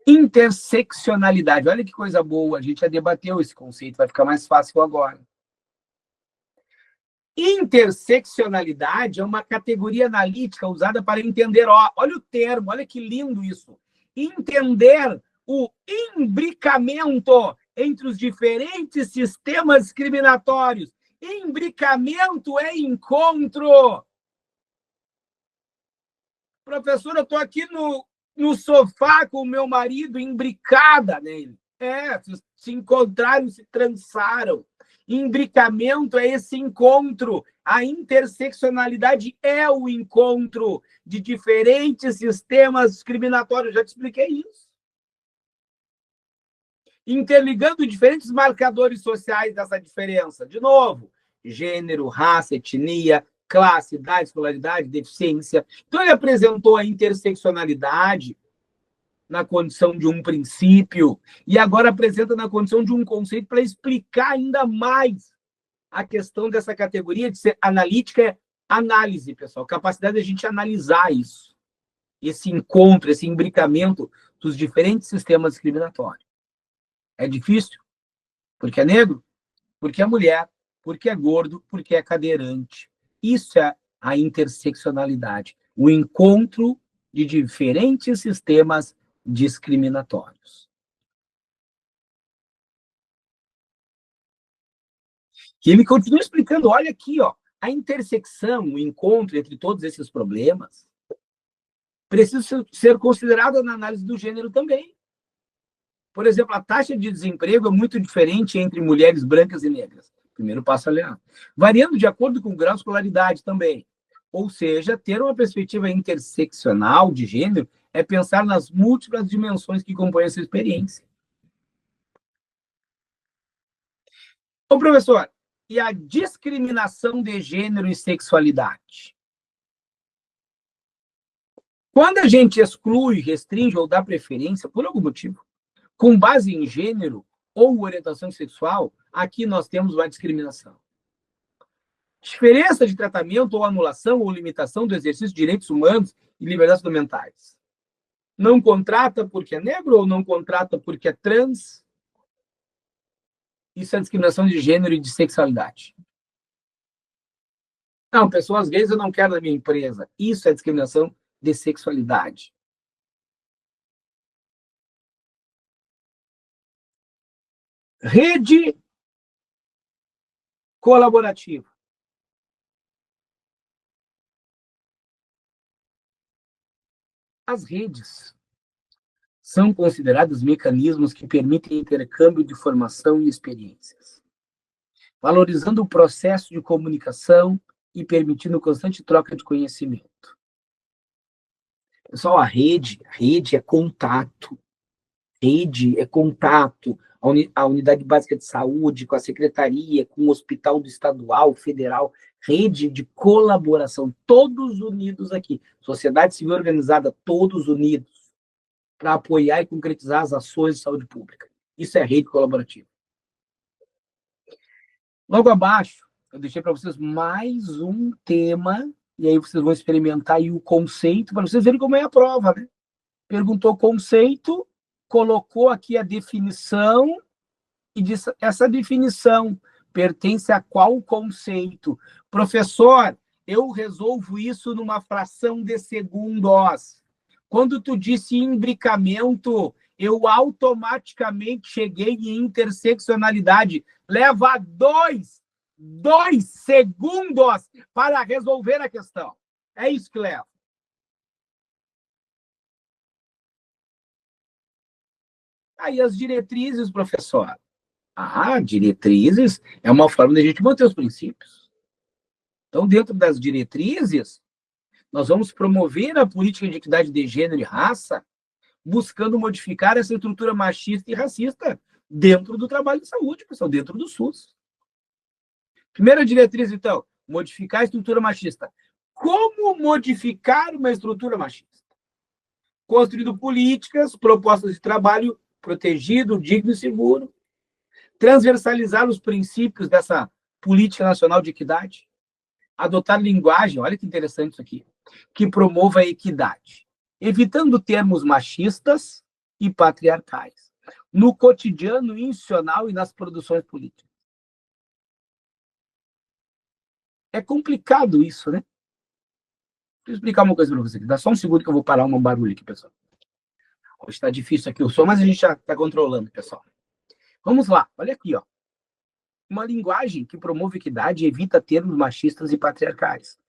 Interseccionalidade. Olha que coisa boa, a gente já debateu esse conceito, vai ficar mais fácil agora. Interseccionalidade é uma categoria analítica usada para entender, olha o termo, olha que lindo isso. Entender o imbricamento entre os diferentes sistemas discriminatórios. Imbricamento é encontro. Professor, eu estou aqui no sofá com o meu marido, imbricada nele. Se encontraram, se trançaram. Imbricamento é esse encontro. A interseccionalidade é o encontro de diferentes sistemas discriminatórios. Eu já te expliquei isso. Interligando diferentes marcadores sociais dessa diferença. De novo, gênero, raça, etnia, classe, idade, escolaridade, deficiência. Então, ele apresentou a interseccionalidade na condição de um princípio e agora apresenta na condição de um conceito para explicar ainda mais a questão dessa categoria de ser analítica, é análise, pessoal. Capacidade de a gente analisar isso. Esse encontro, esse imbricamento dos diferentes sistemas discriminatórios. É difícil? Porque é negro? Porque é mulher? Porque é gordo? Porque é cadeirante? Isso é a interseccionalidade, o encontro de diferentes sistemas discriminatórios. E ele continua explicando, olha aqui, a intersecção, o encontro entre todos esses problemas precisa ser considerada na análise do gênero também. Por exemplo, a taxa de desemprego é muito diferente entre mulheres brancas e negras. Primeiro passo aliado. Variando de acordo com o grau de escolaridade também. Ou seja, ter uma perspectiva interseccional de gênero é pensar nas múltiplas dimensões que compõem essa experiência. Ô, professor, e a discriminação de gênero e sexualidade? Quando a gente exclui, restringe ou dá preferência, por algum motivo, com base em gênero ou orientação sexual, aqui nós temos uma discriminação. Diferença de tratamento ou anulação ou limitação do exercício de direitos humanos e liberdades fundamentais. Não contrata porque é negro ou não contrata porque é trans? Isso é discriminação de gênero e de sexualidade. Não, pessoas gays eu não quero na minha empresa. Isso é discriminação de sexualidade. Rede colaborativa. As redes são considerados mecanismos que permitem intercâmbio de informação e experiências, valorizando o processo de comunicação e permitindo constante troca de conhecimento. Pessoal, a rede é contato. Rede é contato. A unidade básica de saúde, com a secretaria, com o hospital do estadual, federal, rede de colaboração, todos unidos aqui. Sociedade civil organizada, todos unidos, para apoiar e concretizar as ações de saúde pública. Isso é rede colaborativa. Logo abaixo, eu deixei para vocês mais um tema, e aí vocês vão experimentar aí o conceito, para vocês verem como é a prova, né? Perguntou conceito, colocou aqui a definição, e disse, essa definição pertence a qual conceito? Professor, eu resolvo isso numa fração de segundos. Quando tu disse imbricamento, eu automaticamente cheguei em interseccionalidade. Leva dois segundos para resolver a questão. É isso que leva. Aí as diretrizes, professor. Diretrizes é uma forma de a gente manter os princípios. Então, dentro das diretrizes, nós vamos promover a política de equidade de gênero e raça, buscando modificar essa estrutura machista e racista dentro do trabalho de saúde, pessoal, dentro do SUS. Primeira diretriz, então, modificar a estrutura machista. Como modificar uma estrutura machista? Construindo políticas, propostas de trabalho protegido, digno e seguro. Transversalizar os princípios dessa política nacional de equidade. Adotar linguagem, olha que interessante isso aqui, que promova a equidade. Evitando termos machistas, e patriarcais, no cotidiano institucional e nas produções políticas. É complicado isso, né? Deixa eu explicar uma coisa para você aqui. Dá só um segundo que eu vou parar um barulho aqui, pessoal. Hoje está difícil aqui o som, mas a gente já está controlando, pessoal. Vamos lá, olha aqui, ó. Uma linguagem que promove equidade e evita termos machistas e patriarcais.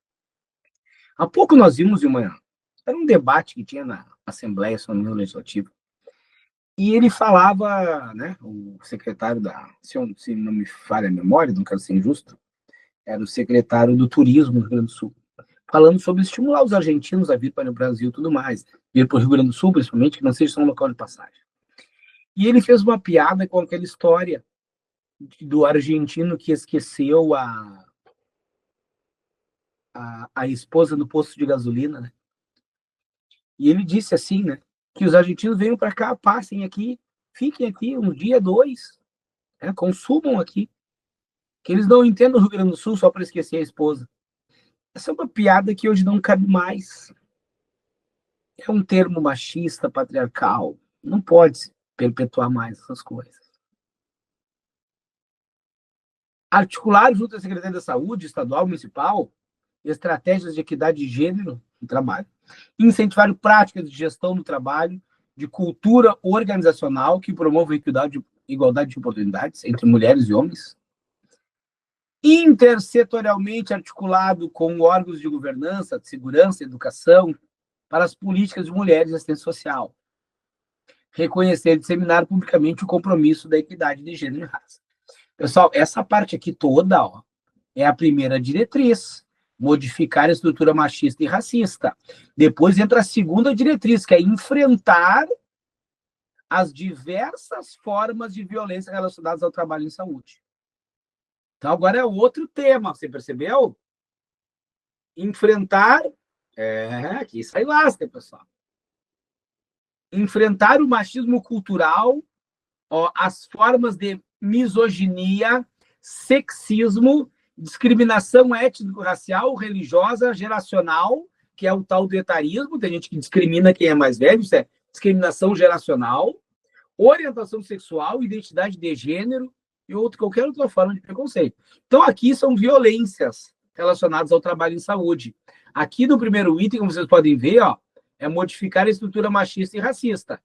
Há pouco nós vimos era um debate que tinha na Assembleia Legislativa, e ele falava, né, o secretário se não me falha a memória, não quero ser injusto, era o secretário do Turismo do Rio Grande do Sul, falando sobre estimular os argentinos a vir para o Brasil e tudo mais, vir para o Rio Grande do Sul, principalmente, que não seja só um local de passagem. E ele fez uma piada com aquela história do argentino que esqueceu a esposa no posto de gasolina, né? E ele disse assim, né, que os argentinos venham para cá, passem aqui, fiquem aqui um dia, dois, né, consumam aqui, que eles não entendem o Rio Grande do Sul só para esquecer a esposa. Essa é uma piada que hoje não cabe mais. É um termo machista, patriarcal. Não pode se perpetuar mais essas coisas. Articular junto à Secretaria da Saúde, estadual, municipal, estratégias de equidade de gênero no trabalho. Incentivar práticas de gestão do trabalho, de cultura organizacional que promovam igualdade de oportunidades entre mulheres e homens. Intersetorialmente articulado com órgãos de governança, de segurança, educação, para as políticas de mulheres e assistência social. Reconhecer e disseminar publicamente o compromisso da equidade de gênero e raça. Pessoal, essa parte aqui toda, ó, é a primeira diretriz, modificar a estrutura machista e racista. Depois entra a segunda diretriz, que é enfrentar as diversas formas de violência relacionadas ao trabalho em saúde. Então, agora é outro tema, você percebeu? Enfrentar... aqui sai lasca, pessoal. Enfrentar o machismo cultural, ó, as formas de misoginia, sexismo, discriminação étnico-racial, religiosa, geracional, que é o tal do etarismo, tem gente que discrimina quem é mais velho, isso é discriminação geracional, orientação sexual, identidade de gênero e qualquer outra forma de preconceito. Então, aqui são violências relacionadas ao trabalho em saúde. Aqui no primeiro item, como vocês podem ver, ó, é modificar a estrutura machista e racista.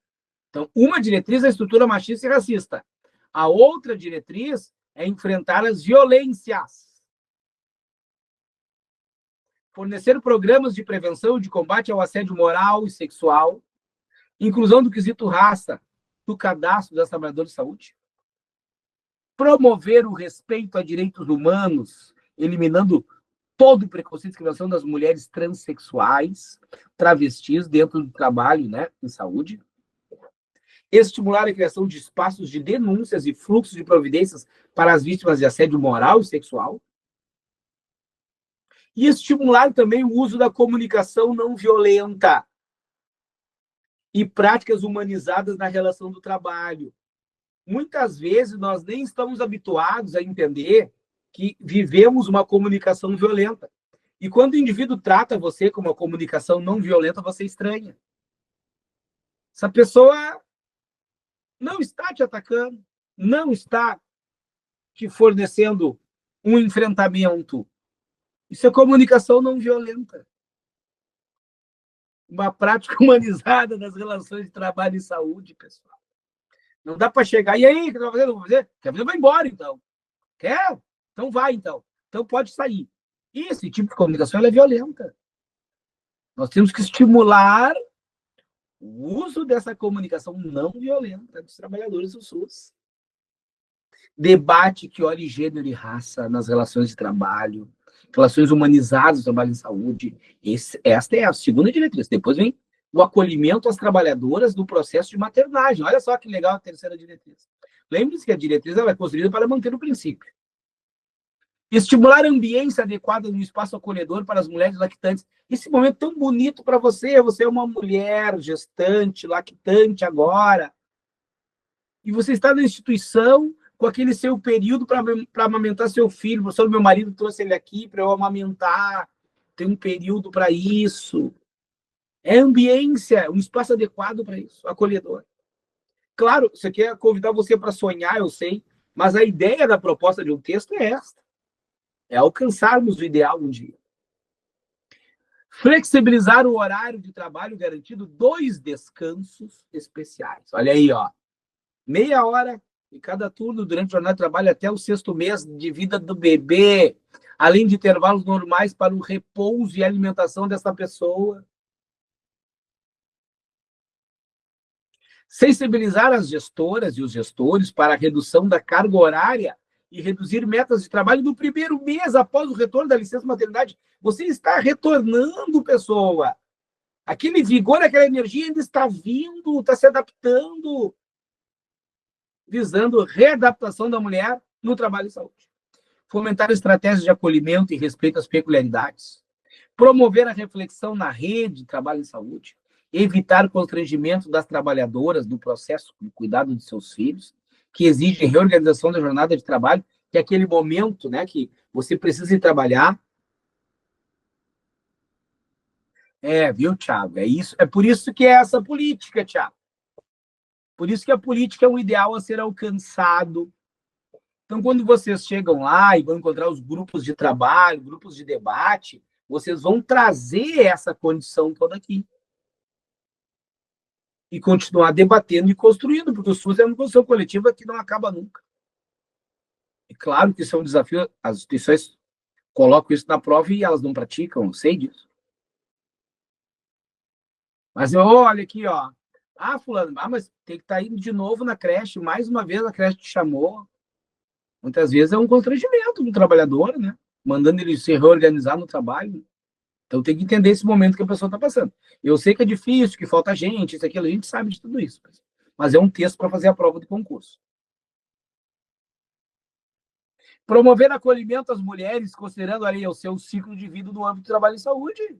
Então, uma diretriz é a estrutura machista e racista. A outra diretriz é enfrentar as violências. Fornecer programas de prevenção e de combate ao assédio moral e sexual, inclusão do quesito raça no cadastro das trabalhadoras de saúde, promover o respeito a direitos humanos, eliminando todo o preconceito e discriminação das mulheres transexuais, travestis dentro do trabalho, né, em saúde, estimular a criação de espaços de denúncias e fluxos de providências para as vítimas de assédio moral e sexual, e estimular também o uso da comunicação não violenta e práticas humanizadas na relação do trabalho. Muitas vezes nós nem estamos habituados a entender que vivemos uma comunicação violenta. E quando o indivíduo trata você com uma comunicação não violenta, você estranha. Essa pessoa não está te atacando, não está te fornecendo um enfrentamento. Isso é comunicação não violenta. Uma prática humanizada nas relações de trabalho e saúde, pessoal. Não dá para chegar, e aí, o que você vai fazer? Não vou fazer? Quer fazer? Vai embora, então. Quer? Então vai, então. Então pode sair. E esse tipo de comunicação ela é violenta. Nós temos que estimular o uso dessa comunicação não violenta dos trabalhadores do SUS. Debate que olhe gênero e raça nas relações de trabalho, relações humanizadas do trabalho em saúde. Esta é a segunda diretriz. Depois vem o acolhimento às trabalhadoras do processo de maternagem. Olha só que legal a terceira diretriz. Lembre-se que a diretriz ela é construída para manter o princípio. Estimular a ambiência adequada no espaço acolhedor para as mulheres lactantes. Esse momento tão bonito para você. Você é uma mulher gestante, lactante agora. E você está na instituição com aquele seu período para amamentar seu filho. Professor, meu marido trouxe ele aqui para eu amamentar. Tem um período para isso. É ambiência, um espaço adequado para isso, acolhedor. Claro, isso aqui é convidar você para sonhar, eu sei, mas a ideia da proposta de um texto é esta: é alcançarmos o ideal um dia. Flexibilizar o horário de trabalho garantindo 2 descansos especiais. Olha aí, ó. Meia hora em cada turno durante a jornada de trabalho até o 6º mês de vida do bebê, além de intervalos normais para o repouso e alimentação dessa pessoa. Sensibilizar as gestoras e os gestores para a redução da carga horária e reduzir metas de trabalho no primeiro mês após o retorno da licença maternidade. Você está retornando, pessoa. Aquele vigor, aquela energia ainda está vindo, está se adaptando, visando readaptação da mulher no trabalho e saúde. Fomentar estratégias de acolhimento e respeito às peculiaridades. Promover a reflexão na rede de trabalho e saúde. Evitar constrangimento das trabalhadoras no processo de cuidado de seus filhos, que exige reorganização da jornada de trabalho, que é aquele momento, né, que você precisa ir trabalhar. Viu, Thiago? É isso. É por isso que é essa política, Thiago. Por isso que a política é um ideal a ser alcançado. Então, quando vocês chegam lá e vão encontrar os grupos de trabalho, grupos de debate, vocês vão trazer essa condição toda aqui. E continuar debatendo e construindo, porque o SUS é uma construção coletiva que não acaba nunca. E claro que isso é um desafio, as instituições colocam isso na prova e elas não praticam, eu sei disso. Mas olha aqui, ó. Fulano, mas tem que estar indo de novo na creche, mais uma vez a creche te chamou. Muitas vezes é um constrangimento do trabalhador, né? Mandando ele se reorganizar no trabalho. Então tem que entender esse momento que a pessoa está passando. Eu sei que é difícil, que falta gente, isso, aquilo, a gente sabe de tudo isso. Mas é um texto para fazer a prova do concurso. Promover acolhimento às mulheres, considerando ali o seu ciclo de vida no âmbito do trabalho e saúde.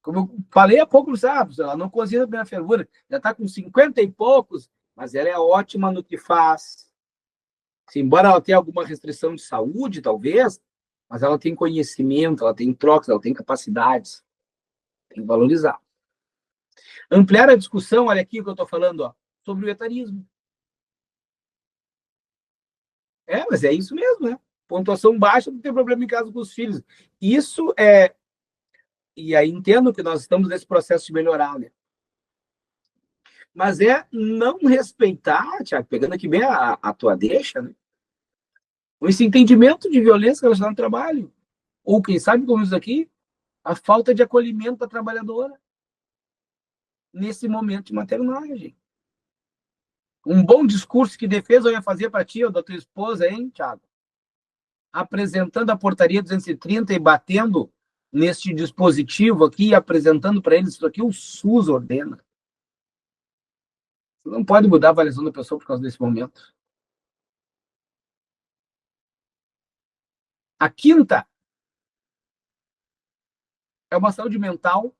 Como eu falei há pouco, sabe? Ela não cozinha bem a fervura, já está com 50 e poucos, mas ela é ótima no que faz. Se, embora ela tenha alguma restrição de saúde, talvez, mas ela tem conhecimento, ela tem trocas, ela tem capacidades. Tem que valorizar. Ampliar a discussão, olha aqui o que eu estou falando, ó, sobre o etarismo. Mas é isso mesmo, né? Pontuação baixa, não tem problema em casa com os filhos. Isso é. E aí entendo que nós estamos nesse processo de melhorar, né? Mas é não respeitar, Tiago, pegando aqui bem a tua deixa, né? Esse entendimento de violência relacionada ao trabalho. Ou, quem sabe, como isso aqui, a falta de acolhimento da trabalhadora nesse momento de maternagem. Um bom discurso, que defesa eu ia fazer para ti ou da tua esposa, hein, Thiago? Apresentando a portaria 230 e batendo neste dispositivo aqui, apresentando para eles isso aqui, o SUS ordena. Você não pode mudar a avaliação da pessoa por causa desse momento. A quinta é uma saúde mental.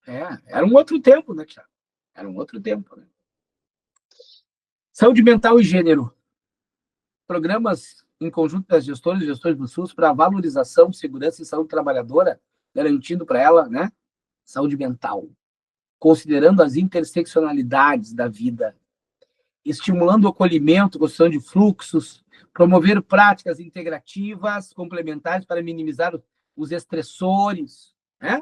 Era um outro tempo, né, Thiago? Era um outro tempo, né? Saúde mental e gênero. Programas em conjunto das gestoras e gestores do SUS para valorização, segurança e saúde trabalhadora, garantindo para ela, né, saúde mental, considerando as interseccionalidades da vida, estimulando o acolhimento, construção de fluxos, promover práticas integrativas complementares para minimizar os estressores, né,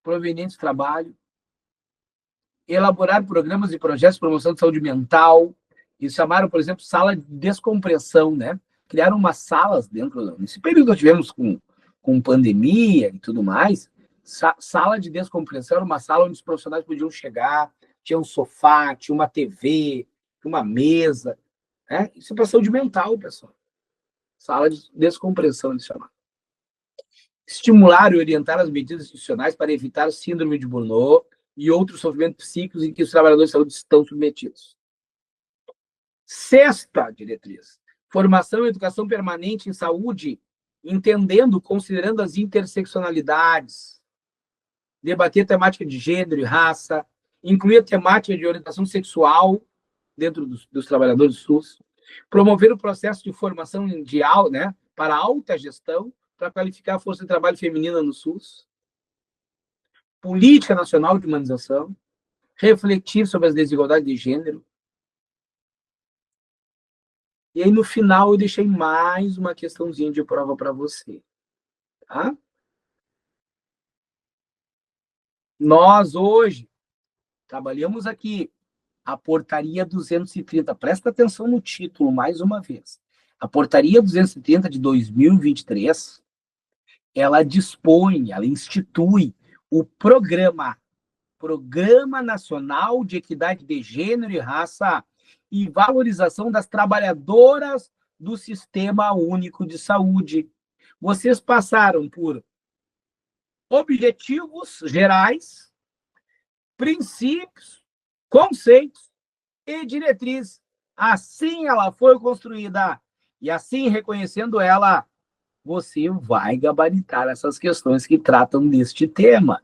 provenientes do trabalho, elaborar programas e projetos de promoção de saúde mental. Eles chamaram, por exemplo, sala de descompressão, né? Criaram umas salas dentro, nesse período que nós tivemos com pandemia e tudo mais, sala de descompressão era uma sala onde os profissionais podiam chegar, tinha um sofá, tinha uma TV, uma mesa, né? Isso é para saúde mental, pessoal. Sala de descompressão, eles chamaram. Estimular e orientar as medidas institucionais para evitar a síndrome de Burnout e outros sofrimentos psíquicos em que os trabalhadores de saúde estão submetidos. Sexta diretriz: formação e educação permanente em saúde, entendendo, considerando as interseccionalidades, debater a temática de gênero e raça, incluir a temática de orientação sexual dentro dos trabalhadores do SUS, promover o processo de formação né, para alta gestão, para qualificar a força de trabalho feminina no SUS, política nacional de humanização, refletir sobre as desigualdades de gênero. E aí, no final, eu deixei mais uma questãozinha de prova para você. Tá? Nós, hoje, trabalhamos aqui a Portaria 230. Presta atenção no título, mais uma vez. A Portaria 230 de 2023, ela dispõe, ela institui o Programa Nacional de Equidade de Gênero e Raça e Valorização das Trabalhadoras do Sistema Único de Saúde. Vocês passaram por objetivos gerais, princípios, conceitos e diretrizes. Assim ela foi construída. E assim, reconhecendo ela, você vai gabaritar essas questões que tratam deste tema.